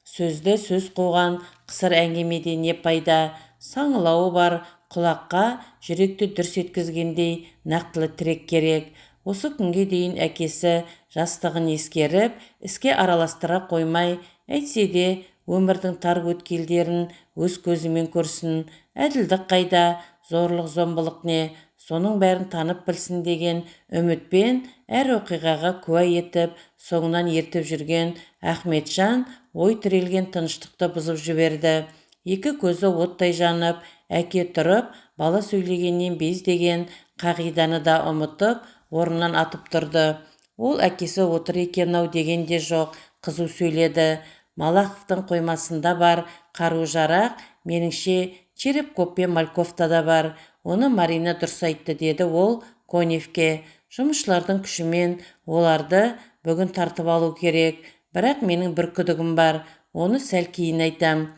Сөзді сөз қуған қысыр әңгімеде не пайда? Саңылауы бар құлаққа жүректі дүрс еткізгендей нақтылы тірек керек. Осы күнге дейін әкесі жастығын ескеріп, іске араластыра қоймай, әйтсе де өмірдің тар өткелдерін өз көзімен көрсін. Әділдік қайда, зорлық-зомбылық не, соның бәрін танып білсін деген үмітпен әр оқиғаға куә етіп, соңынан ертіп жүрген Ахметжан ой тірелген тыныштықты бұзып жіберді. 2 көзі оттай жанып, әке тұрып, бала сөйлегеннен без деген қағиданы да ұмытып, орнынан атып тұрды. Ол әкесі отыр екен-ау деген де жоқ, қызу сөйледі. Малаховтың қоймасында бар қару-жарақ, меніңше Черепков пен Мальковта да бар. Оны Марина дұрыс айтты, деді ол Коневке. Жұмысшылардың күшімен оларды бүгін тартып алу керек. Бірақ менің бір күдігім бар, оны сәл кейін айтам.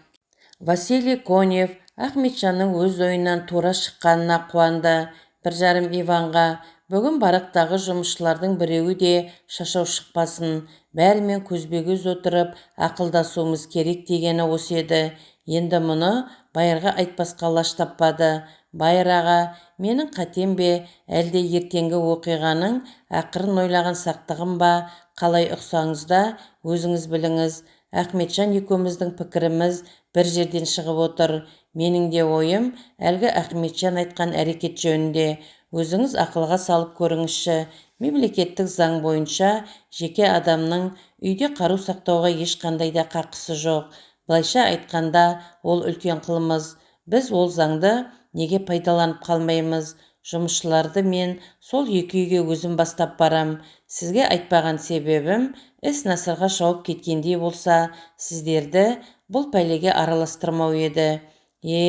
Василий Конев Ахметжанның өз ойынан тура шыққанына қуанды. 1,5 Иванға: бүгін барақтағы жұмысшылардың біреуі де шашау шықпасын, бәрімен көзбе-көз отырып ақылдасуымыз керек дегені осы еді. Енді мұны Байырға айтпасқа лаж таппады. Байыр аға, менің қатем бе, әлде ертеңгі оқиғаның ақырын ойлаған сақтығым ба? Қалай ұқсаңыз да өзіңіз біліңіз. Ахметжан екеуміздің пікіріміз бір жерден шығып отыр. Менің де ойым әлгі Ахметжан айтқан әрекет жөнінде. Өзіңіз ақылға салып көріңізші. Мемлекеттік заң бойынша жеке адамның үйде қару сақтауға ешқандай да қақысы жоқ. Былайша айтқанда ол үлкен қылмыс. Біз ол заңды неге пайдаланып қалмаймыз? Жұмысшыларды мен сол 2 үйге өзім бастап барам. Сізге айтпаған себебім, іс насырға шауып кеткендей болса, сіздерді бұл пәлеге араластырмау еді.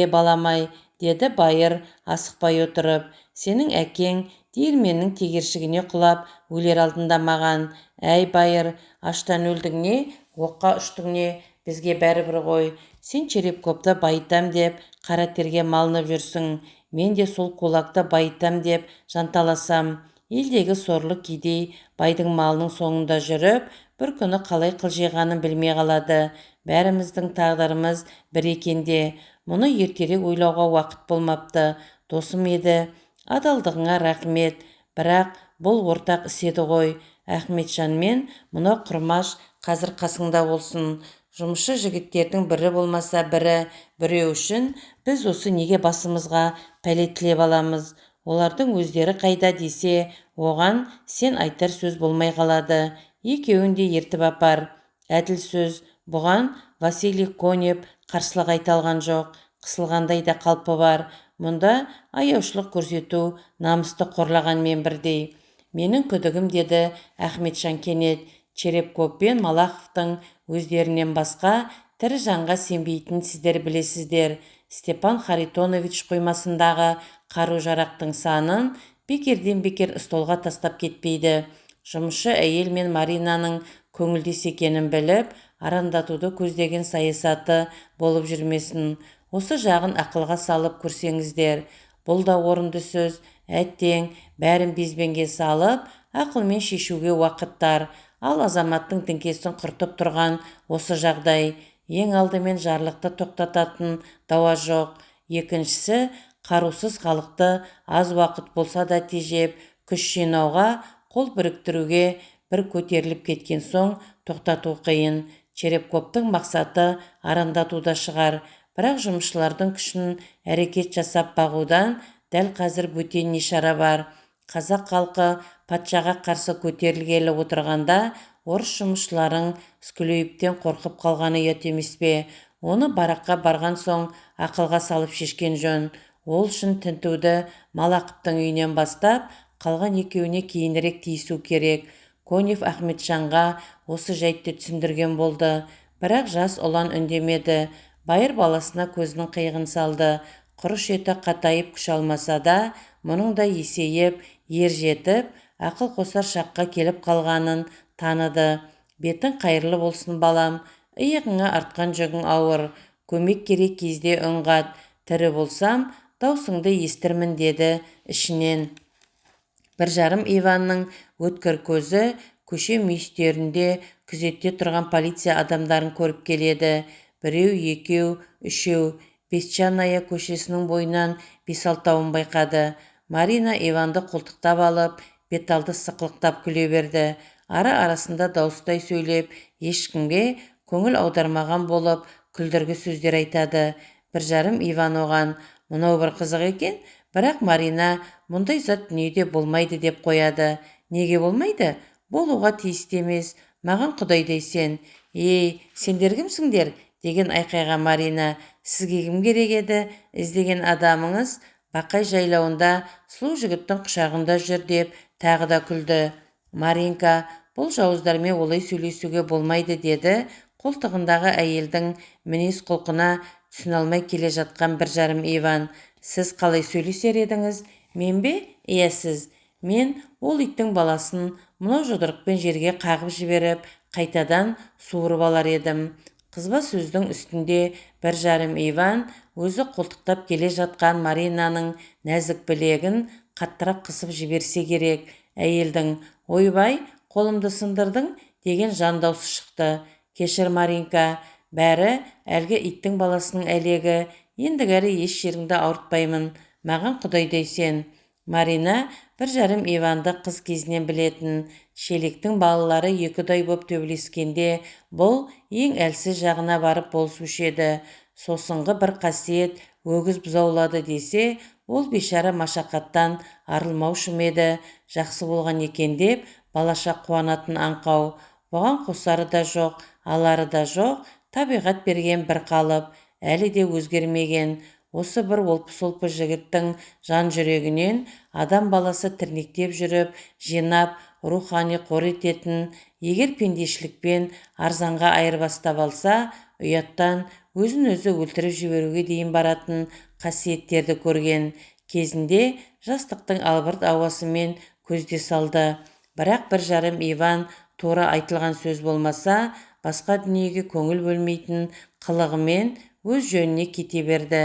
Баламай, деді Байыр асықпай отырып, сенің әкең диірменнің тегершігіне құлап өлер алдында маған: әй Байыр, аштан өлдің не, оққа ұштың не, бізге бәрібір ғой. Сен Черепковты байытам деп қара терге малынып жүрсің. Мен де сол кулакты байытам деп жанталасам. Елдегі сорлы кедей байдың малының соңында жүріп, бір күні қалай қылжиғанын білмей қалады. Бәріміздің тағдырымыз бір екенде. Мұны ертерек ойлауға уақыт болмапты. Досым еді. Адалдығыңа рахмет. Бірақ бұл ортақ іс еді ғой. Ахметжан мен мынау Құрмаш қазір қасыңда болсын. Жұмысшы жігіттердің бірі болмаса бірі, біреу үшін біз осы неге басымызға пәле тілеп аламыз? Олардың өздері қайда десе, оған сен айтар сөз болмай қалады. Екеуін де ертіп апар. Әділ сөз. Бұған Василий Конев қарсылық айта алған жоқ. Қысылғандай да қалпы бар. Мұнда аяушылық көрсету намысты қорлағанмен бірдей. Менің күдігім, деді Ахметжан кенет, Черепков пен Малаховтың өздерінен басқа тірі жанға сенбейтінін сіздер білесіздер. Степан Харитонович қоймасындағы қару-жарақтың санын бекерден бекер столға тастап кетпейді. Жұмысшы әйел мен Маринаның көңілдес екенін біліп, арандатуды көздеген саясаты болып жүрмесін. Осы жағын ақылға салып көрсеңіздер. Бұл да орынды сөз. Әттең, бәрін безбенге салып, ақылмен шешуге уақыттар. Ал азаматтың діңкесін құртып тұрған осы жағдай. Ең алдымен жарлықты тоқтататын дауа жоқ. Екіншісі, қарусыз халықты аз уақыт болса да тежеп, күш жинауға, қол біріктіруге бір көтеріліп кеткен соң тоқтату қиын. Черепковтың мақсаты арандатуда шығар, бірақ жұмысшылардың күшін әрекет жасап бағудан дәл қазір бөтен не шара бар. Қазақ халқы патшаға қарсы көтерілгелі отырғанда орыс жұмысшыларың Скулеевтен қорқып қалғаны ұят емес пе? Оны бараққа барған соң ақылға салып шешкен жөн. Ол үшін тінтуді Малақовтың үйінен бастап, қалған екеуіне кейінірек тиісу керек. Конев Ахметжанға осы жайтты түсіндірген болды. Бірақ жас ұлан үндемеді. Байыр баласына көзінің қиығын салды. Құрыш еті қатайып күш алмаса да, мұның да есейіп, ер жетіп, ақыл қосар шаққа келіп қалғанын таныды. Бетің қайырлы болсын балам, иығыңа артқан жүгің ауыр, көмек керек кезде үн қат, тірі болсам даусыңды естірмін деді ішінен. Бір жарым Иванның өткір көзі көше мүйістерінде күзетте тұрған полиция адамдарын көріп келеді. Біреу, екеу, үшеу. Бесчанная көшесінің бойынан 5-6-ын байқады. Марина Иванды қолтықтап алып, беталды сықылықтап күле берді. Ара-арасында дауыстай сөйлеп, ешкімге көңіл аудармаған болып, күлдіргі сөздер айтады. Бір жарым Иван оған: «Мынау бір қызық екен, бірақ Марина мұндай зат дүниеде болмайды» деп қояды. «Неге болмайды? Болуға тиісті емес. Маған құдайдай сен». «Ей, сендер кімсіңдер?» деген айқайға Марина: «Сізге кім керек еді? Іздеген адамыңыз Бақай жайлауында сұлу жігіттің құшағында жүр» деп тағы да күлді. «Маринка, бұл жауыздармен олай сөйлесуге болмайды» деді қолтығындағы әйелдің мінез құлқына түсіне алмай келе жатқан бір жарым Иван. «Сіз қалай сөйлесер едіңіз?» «Мен бе?» «Иә, сіз». «Мен ол иттің баласын мынау жұдырықпен жерге қағып жіберіп, қайтадан суырып алар едім». Қызба сөздің үстінде бір жарым Иван өзі қолтықтап келе жатқан Маринаның нәзік білегін қаттырақ қысып жіберсе керек. Әйелдің: «Ойбай, қолымды сындырдың» деген жан даусы шықты. «Кешір, Маринка, бәрі әлгі иттің баласының әлегі. Ендігәрі еш жеріңді ауыртпаймын. Маған құдайдай сен». Марина бір жарым Иванды қыз кезінен білетін. Шелектің балалары екідай боп төбелескенде бұл ең әлсіз жағына барып болсушы еді. Сосынғы бір қасиет өгіз бұзаулады десе, ол бейшара машақаттан арылмаушы ма еді. Жақсы болған екен деп балаша қуанатын аңқау. Бұған қосары да жоқ, алары да жоқ, табиғат берген бір қалып, әлі де өзгермеген. Осы бір олпы-солпы жігіттің жан жүрегінен адам баласы тірнектеп жүріп, жинап, рухани қор ететін, егер пендешілікпен арзанға айырбастап алса, ұяттан өзін өзі өлтіріп жіберуге дейін баратын қасиеттерді көрген. Кезінде жастықтың албырт ауасымен көзде салды. Бірақ бір жарым Иван тура айтылған сөз болмаса, басқа дүниеге көңіл бөлмейтін қылығымен өз жөніне кете берді.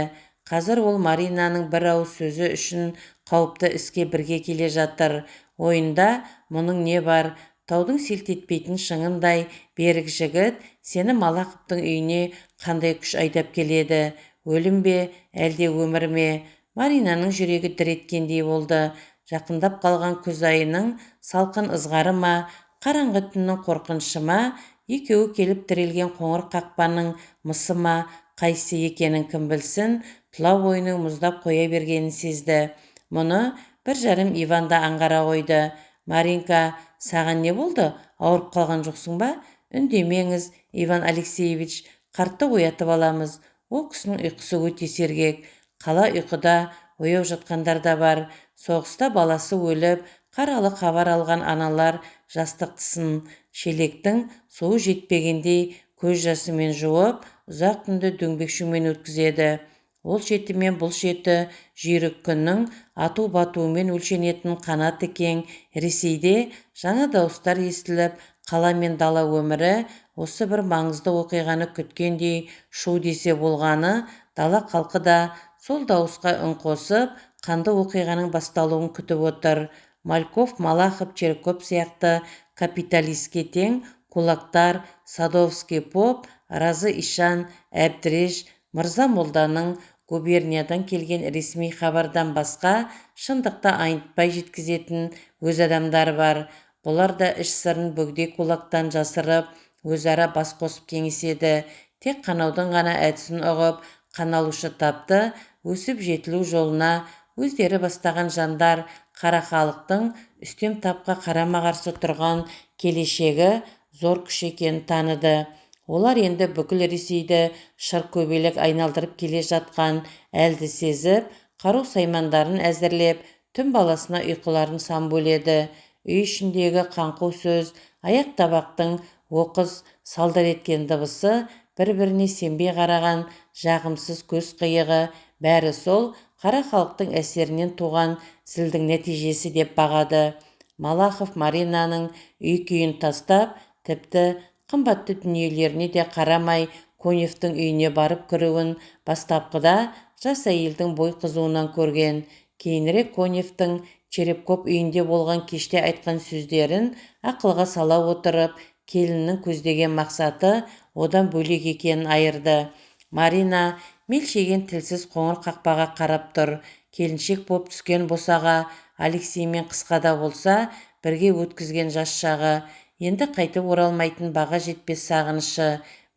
Қазір ол Маринаның бір ауыз сөзі үшін қауіпті іске бірге келе жатыр. Ойында мұның не бар? Таудың селт етпейтін шыңындай берік жігіт сені Малақовтың үйіне қандай күш айдап келеді? Өлім бе, әлде өмір ме? Маринаның жүрегі дір еткендей болды. Жақындап қалған күз айының салқын ызғары ма, қараңғы түннің қорқынышы ма, екеуі келіп тірелген қоңыр қақпаның мысы ма, қайсы екенін кім білсін, тұла бойының мұздап қоя бергенін сезді. Мұны бір жарым Иван да аңғара қойды. «Маринка, саған не болды? Ауырып қалған жоқсың ба?» «Үндемеңіз, Иван Алексеевич, қартты оятып аламыз. Ол кісінің ұйқысы өте сергек». «Қала ұйқыда, ояу жатқандар да бар. Соғыста баласы өліп, қаралы хабар алған аналар жастықтысын, шелектің суы жетпегендей көз жасымен жуып, ұзақ түнді дөңбекшумен өткізеді. Ол шеті мен бұл шеті жүйрік күннің ату-батуымен өлшенетін қанаты кең Ресейде жаңа дауыстар естіліп, қала мен дала өмірі осы бір маңызды оқиғаны күткендей шу десе болғаны, дала халқы да сол дауысқа үн қосып, қанды оқиғаның басталуын күтіп отыр. Мальков, Малахов, Черков сияқты капиталистке тең кулактар, Садовский поп, Разы Ишан, Әбдіреш, Мырза молданың губерниядан келген ресми хабардан басқа шындықты айнытпай жеткізетін өз адамдар бар. Бұлар да іш сырын бөгде кулактан жасырып, өзара бас қосып кеңеседі. Тек қанаудың ғана әдісін ұғып, қаналушы тапты өсіп жетілу жолына өздері бастаған жандар қара халықтың үстем тапқа қарама-қарсы тұрған келешегі зор күш екенін таныды. Олар енді бүкіл Ресейді шыркөбелек айналдырып келе жатқан әлді сезіп, қару-саймандарын әзірлеп, түн баласына ұйқыларын сан бөледі. Үй ішіндегі қаңқу сөз, аяқ табақтың оқыс салдыр еткен дыбысы, бір-біріне сенбей қараған жағымсыз көз қиығы, бәрі сол қара халықтың әсерінен туған зілдің нәтижесі деп бағады. Малахов Маринаның үй күйін тастап, тіпті қымбатты дүниелеріне де қарамай Коневтің үйіне барып кіруін бастапқыда жас әйелдің бой қызуынан көрген. Кейінірек Коневтің Черепков үйінде болған кеште айтқан сөздерін ақылға сала отырып, келіннің көздеген мақсаты одан бөлек екенін айырды. Марина мелшиген тілсіз қоңыр қақпаға қарап тұр. Келіншек боп түскен босаға Алексеймен қысқада болса бірге өткізген жас шағы, енді қайтып оралмайтын баға жетпес сағынышы,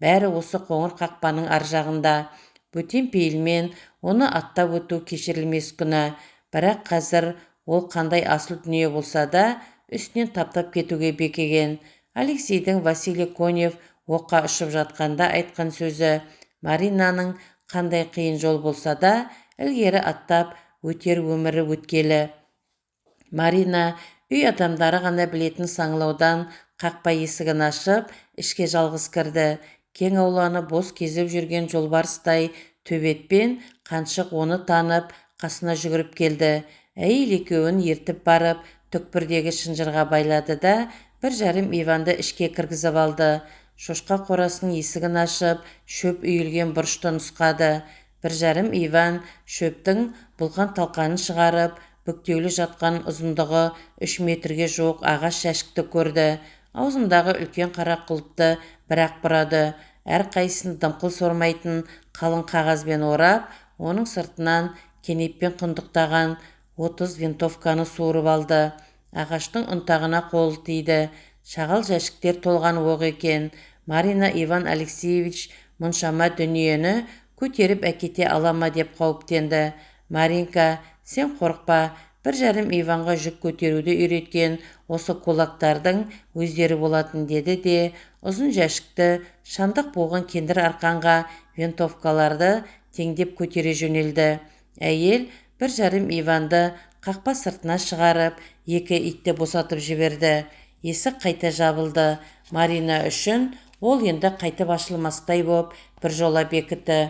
бәрі осы қоңыр қақпаның аржағында. Бөтен пейілмен оны аттап өту кешірілмес күнә, бірақ қазір ол қандай асыл дүние болса да үстінен таптап кетуге бекеген. Алексейдің Василий Конев оққа ұшып жатқанда айтқан сөзі, Маринаның қандай қиын жол болса да ілгері аттап өтер өмірі өткелі. Марина үй адамдары ғана білетін саңлаудан қақпа есігін ашып, ішке жалғыз кірді. Кең ауланы бос кезіп жүрген жолбарыстай төбетпен Қаншық оны танып, қасына жүгіріп келді. Әйел екеуін ертіп барып, түкпірдегі шынжырға байлады да, 1,5 иванды ішке кіргізіп алды. Шошқа қорасының есігін ашып, шөп үйілген бұрышты нұсқады. 1,5 иван шөптің бұлқан талқанын шығарып, бүктеулі жатқан ұзындығы 3 метрге жуық ағаш жәшікті көрді. Аузындағы үлкен қара құлыпты бір-ақ бұрады. Әрқайсысын дымқыл сормайтын қалың қағазбен орап, оның сыртынан кенеппен құндықтаған 30 винтовканы суырып алды. Ағаштың ұнтағына қолы тиді. Шағал жәшіктер толған оқ екен. Марина Иван Алексеевич мұншама дүниені көтеріп әкете алама деп қауіптенді. Маринка, сен қорықпа, 1,5 иванға жүк көтеруді үйреткен осы кулактардың өздері болатын деді де, ұзын жәшікті шандық болған кендір арқанға винтовкаларды теңдеп көтере жөнелді. Әйел 1,5 иванды қақпа сыртына шығарып, 2 итті босатып жіберді. Есік қайта жабылды. Марина үшін ол енді қайтып ашылмастай боп біржола бекітті.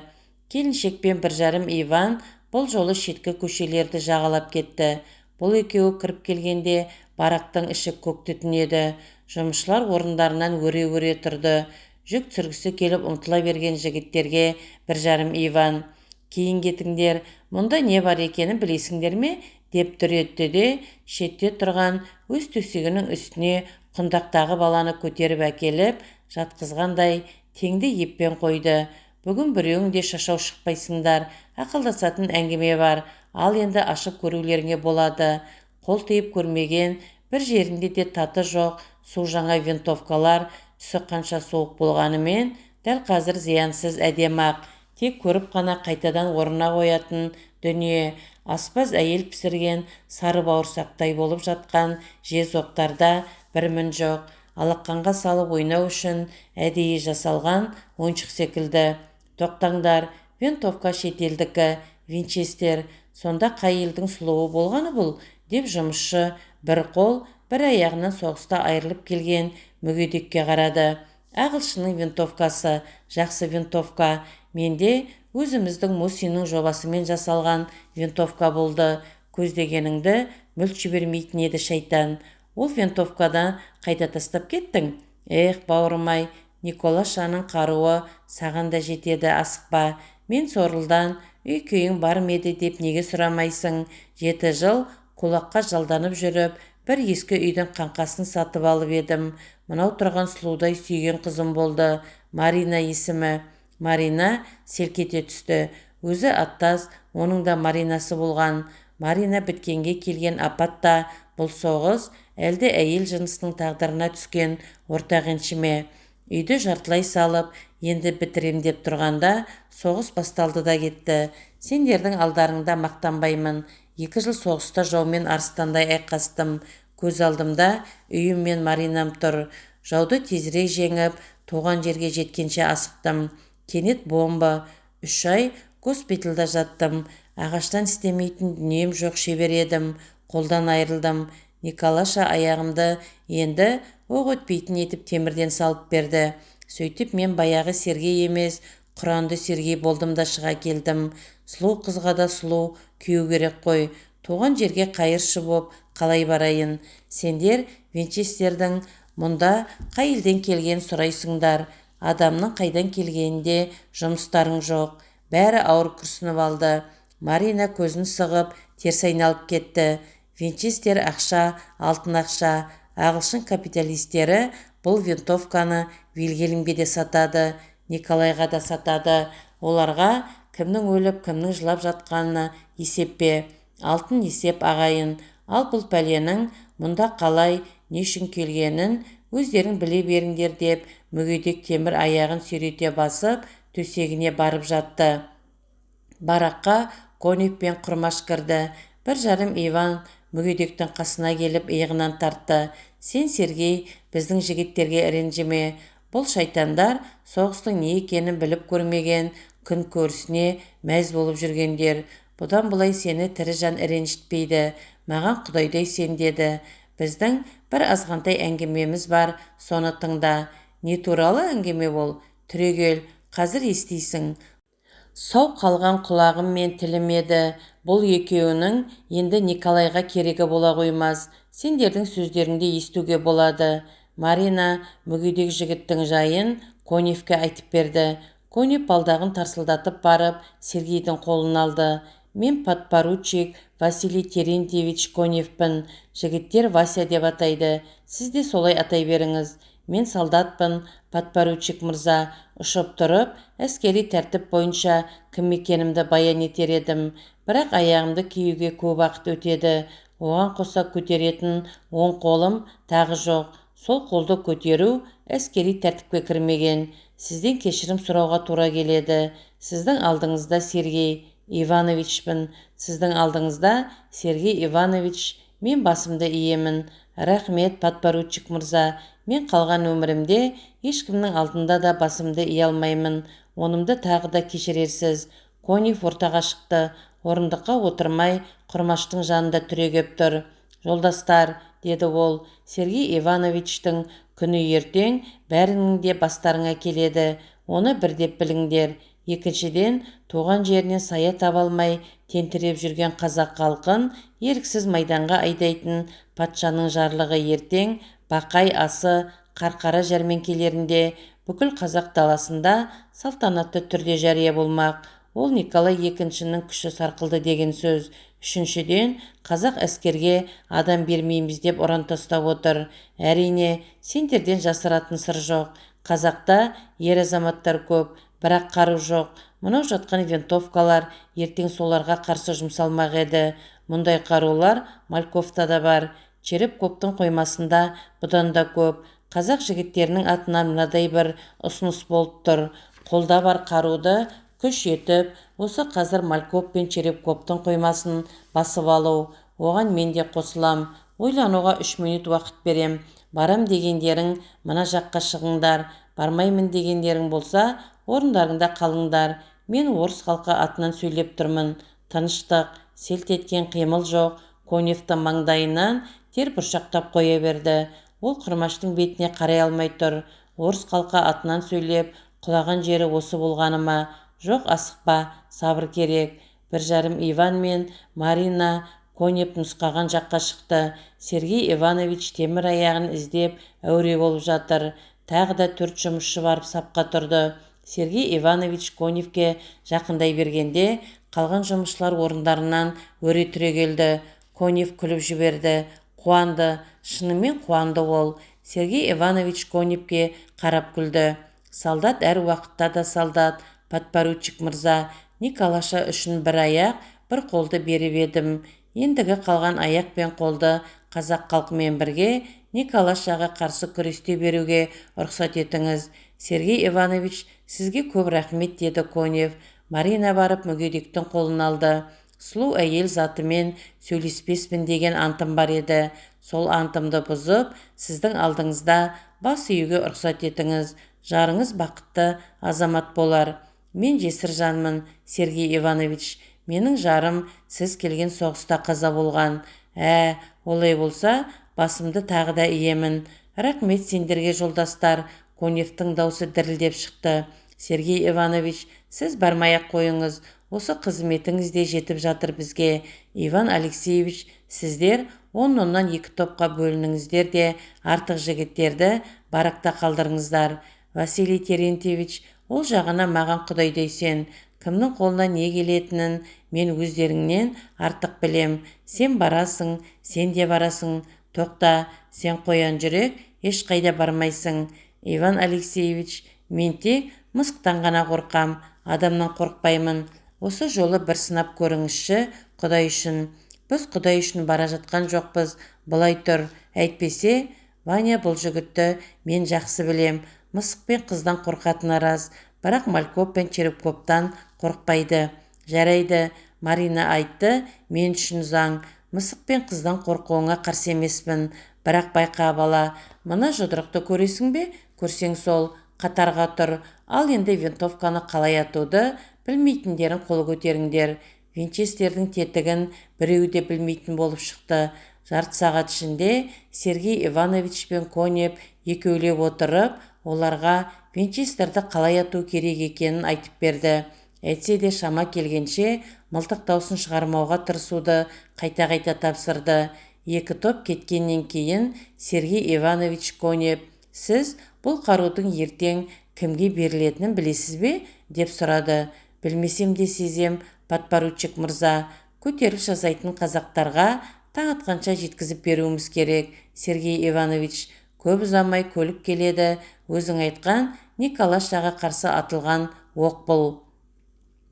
Келіншекпен 1,5 иван бұл жолы шеткі көшелерді жағалап кетті. Бұл екеуі кіріп келгенде барақтың іші көк түтін еді. Жұмысшылар орындарынан өре-өре тұрды. Жүк түсіргісі келіп ұмтыла берген жігіттерге 1,5 иван. Кейін кетіңдер, мұнда не бар екенін білесіңдер ме? Деп тұр етті де, шетте тұрған өз төсегінің үстіне құндақтағы баланы көтеріп әкеліп, жатқызғандай теңді еппен қойды. Бүгін біреуің де шашау шықпайсыңдар, ақылдасатын әңгіме бар, ал енді ашып көрулеріңе болады. Қол тиіп көрмеген, бір жерінде де таты жоқ, су жаңа винтовкалар, түсі қанша суық болғанымен, дәл қазір зиянсыз әдемі-ақ, тек көріп қана қайтадан орнына қоятын дүние. Аспаз әйел пісірген сары бауырсақтай болып жатқан жез оқтарда бір мін жоқ. Алақанға салып ойнау үшін әдейі жасалған ойыншық секілді. Тоқтаңдар, винтовка шетелдікі, Винчестер, сонда қай елдің сұлуы болғаны бұл? Деп жұмысшы бір қол, бір аяғынан соғыста айырылып келген мүгедекке қарады. Ағылшынның винтовкасы, жақсы винтовка. Менде өзіміздің Мусиннің жобасымен жасалған винтовка болды. Көздегеніңді мүлт жібермейтін еді шайтан. Ол винтовкадан қайта тастап кеттің? Эх, бауырым-ай, Николашаның қаруы саған да жетеді, асықпа. Мен сорлыдан үй күйің бар меді деп неге сұрамайсың? 7 жыл құлаққа жалданып жүріп, бір ескі үйдің қаңқасын сатып алып едім. Мынау тұрған сұлудай сүйген қызым болды. Марина есімі. Марина селкете түсті. Өзі аттас, оның да Маринасы болған. Марина біткенге келген апатта, бұл соғыс әлде әйел жынысының тағдырына түскен ортақ еншіме. Үйді жартылай салып, енді бітірем деп тұрғанда, соғыс басталды да кетті. Сендердің алдарыңда мақтанбаймын. 2 жыл соғыста жаумен арыстандай айқастым. Көз алдымда үйім мен Маринам тұр. Жауды тезірек жеңіп, туған жерге жеткенше асықтым. Кенет бомба. 3 ай госпитальда жаттым. Ағаштан істемейтін дүнием жоқ, шебер едім. Қолдан айырылдым. Николаша аяғымды енді оқ өтпейтін етіп темірден салып берді. Сөйтіп мен баяғы Сергей емес, Құранды Сергей болдым да шыға келдім. Сұлу қызға да сұлу күйеу керек қой. Туған жерге қайыршы боп қалай барайын? Сендер Винчестердің мұнда қай елден келген сұрайсыңдар. Адамның қайдан келгенінде жұмыстарың жоқ. Бәрі ауыр күрсініп алды. Марина көзін сығып теріс айналып кетті. Винчестер ақша, алтын ақша. Ағылшын капиталистері бұл винтовканы Вильгельмге де сатады, Николайға да сатады. Оларға кімнің өліп, кімнің жылап жатқанына есеп бе? Алтын есеп ағайын. Ал бұл пәленің мұнда қалай, не үшін келгенін өздерің біле беріңдер деп мүгедек темір аяғын сүйрете басып төсегіне барып жатты. Бараққа Конев пен Құрмаш кірді. 1,5 Иван мүгедектің қасына келіп иығынан тартты. Сен, Сергей, біздің жігіттерге ренжіме. Бұл шайтандар соғыстың не екенін біліп көрмеген, күн көрісіне мәз болып жүргендер. Бұдан бұлай сені тірі жан ренжітпейді. Маған Құдайдай сен деді. Біздің бір азғантай әңгімеміз бар, соны тыңда. Не туралы әңгіме бол? Түрегел, қазір естисің. Сау қалған құлағым мен тілім еді. Бұл екеуінің енді Николайға керегі бола қоймас. Сендердің сөздеріңді естуге болады. Марина мүгедек жігіттің жайын Коневке айтып берді. Конев балдағын тарсылдатып барып Сергейдің қолын алды. Мен подпоручик Василий Терентьевич Коневпін. Жігіттер Вася деп атайды. Сіз де солай атай беріңіз. Мен солдатпын, подпоручик мырза. Ұшып тұрып, әскери тәртіп бойынша кім екенімді баян етер едім. Бірақ аяғымды киюге көп уақыт өтеді. Оған қоса көтеретін оң қолым тағы жоқ. Сол қолды көтеру әскери тәртіпке кірмеген. Сізден кешірім сұрауға тура келеді. Сіздің алдыңызда Сергей Ивановичпін. Сіздің алдыңызда Сергей Иванович. Мен басымды иемін. Рахмет, подпоручик мырза. Мен қалған өмірімде ешкімнің алдында да басымды ие алмаймын. Онымды тағы да кешірерсіз. Конев ортаға шықты. Орындыққа отырмай Құрмаштың жанында түрегеп тұр. Жолдастар, деді ол, Сергей Ивановичтің күні ертең бәрінің де бастарыңа келеді. Оны бірдеп біліңдер. Екіншіден, туған жерінен сая таба алмай тентіреп жүрген қазақ халқын еріксіз майданға айдайтын патшаның жарлығы ертең Бақай асы, Қарқара жәрмеңкелерінде бүкіл қазақ даласында салтанатты түрде жария болмақ. Ол Николай II-нің күші сарқылды деген сөз. Үшіншіден, қазақ әскерге адам бермейміз деп ұран тастап отыр. Әрине, сендерден жасыратын сыр жоқ. Қазақта ер азаматтар көп, бірақ қару жоқ. Мынау жатқан винтовкалар ертең соларға қарсы жұмсалмақ еді. Мұндай қарулар Мальковтада бар. Черепковтың қоймасында бұдан да көп. Қазақ жігіттерінің атынан мынадай бір ұсыныс болып тұр. Қолда бар қаруды күш етіп, осы қазір Мальков пен Черепковтың қоймасын басып алу. Оған мен де қосылам. Ойлануға 3 минут уақыт берем. Барам дегендерің мына жаққа шығыңдар. Бармаймын дегендерің болса, орындарыңда қалыңдар. Мен орыс халқы атынан сөйлеп тұрмын. Тыныштық, селт еткен қимыл жоқ. Коневтің маңдайынан тер бұршақтап қоя берді. Ол Құрмаштың бетіне қарай алмай тұр. Орыс халқы атынан сөйлеп, құлаған жері осы болғаны ма? Жоқ, асықпа, сабыр керек. 1,5 Иван мен Марина Конев нұсқаған жаққа шықты. Сергей Иванович темір аяғын іздеп әуре болып жатыр. Тағы да 4 жұмысшы барып сапқа тұрды. Сергей Иванович Коневке жақындай бергенде қалған жұмысшылар орындарынан өре түрегелді. Конев күліп жіберді. Қуанды, шынымен қуанды ол. Сергей Иванович Коневке қарап күлді. Солдат әр уақытта да солдат, подпоручик мырза. Николаша үшін бір аяқ, бір қолды беріп едім. Ендігі қалған аяқ пен қолды қазақ халқымен бірге Николашаға қарсы күресте беруге рұқсат етіңіз. Сергей Иванович, сізге көп рахмет, деді Конев. Марина барып мүгедектің қолын алды. Сұлу әйел затымен сөйлеспеспін деген антым бар еді. Сол антымды бұзып, сіздің алдыңызда бас июге рұқсат етіңіз. Жарыңыз бақытты азамат болар. Мен жесір жанмын, Сергей Иванович. Менің жарым сіз келген соғыста қаза болған. Олай болса, басымды тағы да иемін. Рахмет сендерге, жолдастар. Коневтің даусы дірілдеп шықты. Сергей Иванович, сіз бармай-ақ қойыңыз. Осы қызметіңіз де жетіп жатыр бізге. Иван Алексеевич, сіздер 10-10-нан 2 топқа бөлініңіздер де артық жігіттерді баракта қалдырыңыздар. Василий Терентьевич, ол жағына маған құдайдай сен. Кімнің қолына не келетінін мен өздеріңнен артық білем. Сен барасың, сен де барасың. Тоқта, сен қоян жүрек, ешқайда бармайсың. Иван Алексеевич, мен тек мысықтан ғана қорқам, адамнан қорқпаймын. Осы жолы бір сынап көріңізші, Құдай үшін. Біз Құдай үшін бара жатқан жоқпыз, былай тұр. Әйтпесе, Ваня бұл жігітті мен жақсы білем. Мысық пен қыздан қорқатыны рас, бірақ Мальков пен Черепковтан қорқпайды. Жарайды, Марина айтты, мен үшін заң. Мысық пен қыздан қорқуыңа қарсы емеспін. Бірақ байқа бала, мына жұдырықты көресің бе? Көрсең сол, қатарға тұр. Ал енді винтовканы қалай атуды білмейтіндерін қол көтеріңдер. Винчестердің тетігін біреу де білмейтін болып шықты. Жарты сағат ішінде Сергей Иванович пен Конев екеулеп отырып, оларға винчестерді қалай ату керек екенін айтып берді. Әйтсе де шама келгенше мылтық даусын шығармауға тырысуды қайта-қайта тапсырды. Екі топ кеткеннен кейін Сергей Иванович Конев, сіз бұл қарудың ертең кімге берілетінін білесіз бе? Деп сұрады. Білмесем де сезем, подпоручик мырза. Көтеріліс жасайтын қазақтарға таң атқанша жеткізіп беруіміз керек. Сергей Иванович, көп ұзамай көлік келеді. Өзің айтқан Николашаға қарсы атылған оқ бұл.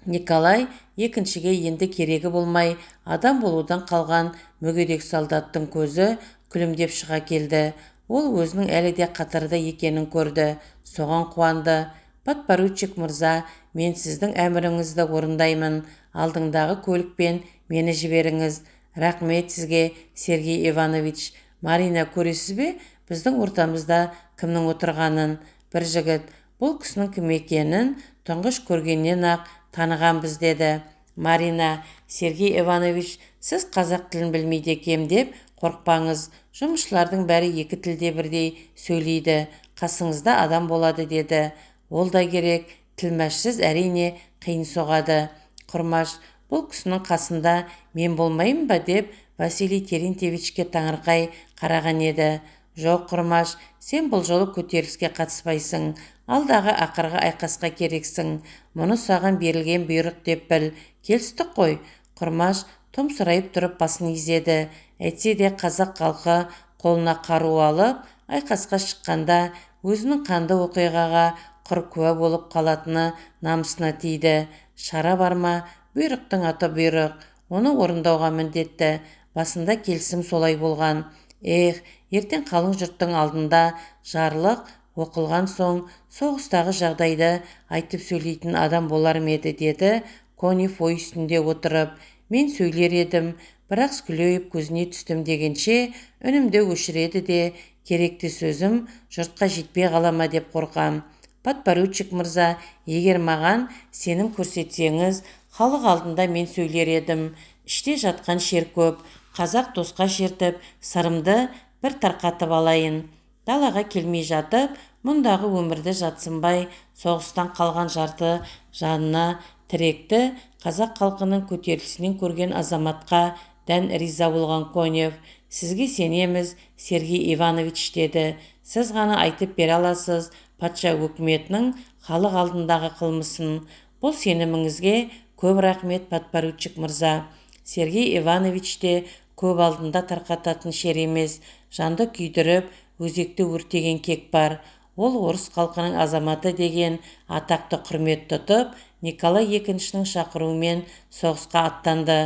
Николай екіншіге енді керегі болмай, адам болудан қалған мүгедек солдаттың көзі күлімдеп шыға келді. Ол өзінің әлі де қатарда екенін көрді. Соған қуанды. Подпоручик мырза, мен сіздің әміріңізді орындаймын. Алдыңдағы көлікпен мені жіберіңіз. Рахмет сізге, Сергей Иванович. Марина, көресіз бе? Біздің ортамызда кімнің отырғанын? Бір жігіт. Бұл кісінің кім екенін тұңғыш көргеннен ақ танығанбыз, деді. Марина, Сергей Иванович, сіз қазақ тілін білмейді екем деп қорықпаңыз. Жұмысшылардың бәрі екі тілде бірдей сөйлейді. Қасыңызда адам болады, деді. Ол да керек, тілмәшсіз әрине қиын соғады. Құрмаш, бұл кісінің қасында мен болмаймын ба деп Василий Терентьевичке таңырқай қараған еді. Жоқ, Құрмаш, сен бұл жолы көтеріліске қатыспайсың. Алдағы ақырғы айқасқа керексің. Мұны саған берілген бұйрық деп біл. Келістік қой. Құрмаш томсырайып тұрып басын изеді. Әйтсе де қазақ халқы қолына қару алып, айқасқа шыққанда өзінің қанды оқиғаға құр куә болып қалатыны намысына тиді. Шара бар ма? Бұйрықтың аты бұйрық. Оны орындауға міндетті. Басында келісім солай болған. Ертең қалың жұрттың алдында жарлық оқылған соң соғыстағы жағдайды айтып сөйлейтін адам болар ма еді, деді Конев ой үстінде отырып. Мен сөйлер едім, бірақ Скулеев көзіне түстім дегенше үнімді өшіреді де керекті сөзім жұртқа жетпей қалама деп қорқам. Подпоручик мырза, егер маған сенім көрсетсеңіз, халық алдында мен сөйлер едім. Іште жатқан шер көп. Қазақ досқа шертіп, сырымды бір тарқатып алайын. Далаға келмей жатып, мұндағы өмірді жатсынбай, соғыстан қалған жарты жанына тіректі қазақ халқының көтерілісінен көрген азаматқа дән риза болған Конев. Сізге сенеміз, Сергей Иванович, деді. Сіз ғана айтып бере аласыз патша өкіметінің халық алдындағы қылмысын. Бұл сеніміңізге көп рахмет, подпоручик мырза. Сергей Иванович те көп алдында тарқататын шер емес. Жанды күйдіріп, өзекті өртеген кек бар. Ол орыс халқының азаматы деген атақты құрмет тұтып, Николай екіншінің шақыруымен соғысқа аттанды.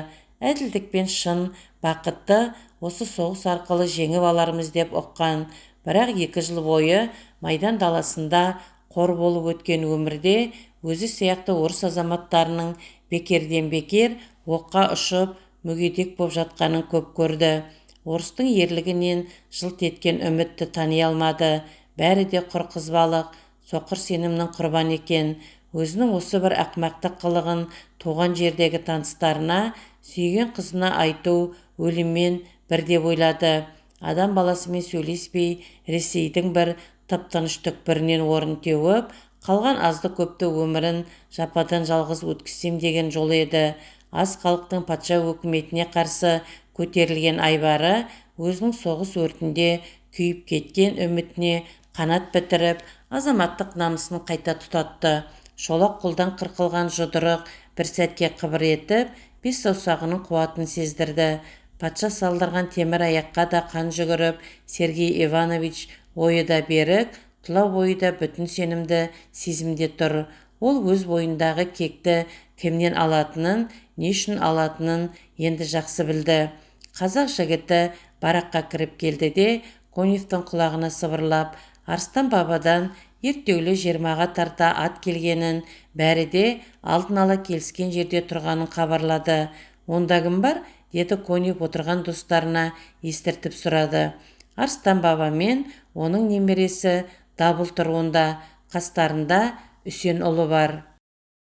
әділдік пен шын бақытты осы соғыс арқылы жеңіп алармыз деп ұққан. Бірақ 2 жыл бойы майдан даласында қор болып өткен өмірде өзі сияқты орыс азаматтарының бекерден бекер оққа ұшып мүгедек боп жатқанын көп көрді. Орыстың ерлігінен жылт еткен үмітті тани алмады. Бәрі де құр қызбалық, соқыр сенімнің құрбан екен. Өзінің осы бір ақмақтық қылығын туған жердегі таныстарына, сүйген қызына айту өліммен бір деп ойлады. Адам баласымен сөйлеспей, Ресейдің бір тып-тыныш түкпірінен орын теуіп, қалған азды көпті өмірін жападан жалғыз өткізсем деген жол еді. Аз халықтың патша өкіметіне қарсы көтерілген айбары өзінің соғыс өртінде күйіп кеткен үмітіне қанат бітіріп, азаматтық намысын қайта тұтатты. Шолақ қолдан қырқылған жұдырық бір сәтке қыбыр етіп, 5 саусағының қуатын сездірді. Патша салдырған темір аяққа да қан жүгіріп, Сергей Иванович ойы да берік, тұла бойы да бүтін сенімді сезімде тұр. Ол өз бойындағы кекті кімнен алатынын, не үшін алатынын енді жақсы білді. Қазақ жігіті бараққа кіріп келді де, Коневтің құлағына сыбырлап, Арыстан бабадан ертеулі 20-ға тарта ат келгенін, бәрі де алдын ала келіскен жерде тұрғанын хабарлады. Онда кім бар? Деді Конев отырған достарына естіртіп сұрады. Арыстан баба мен оның немересі Дабыл тұр онда, қастарында Үсен ұлы бар.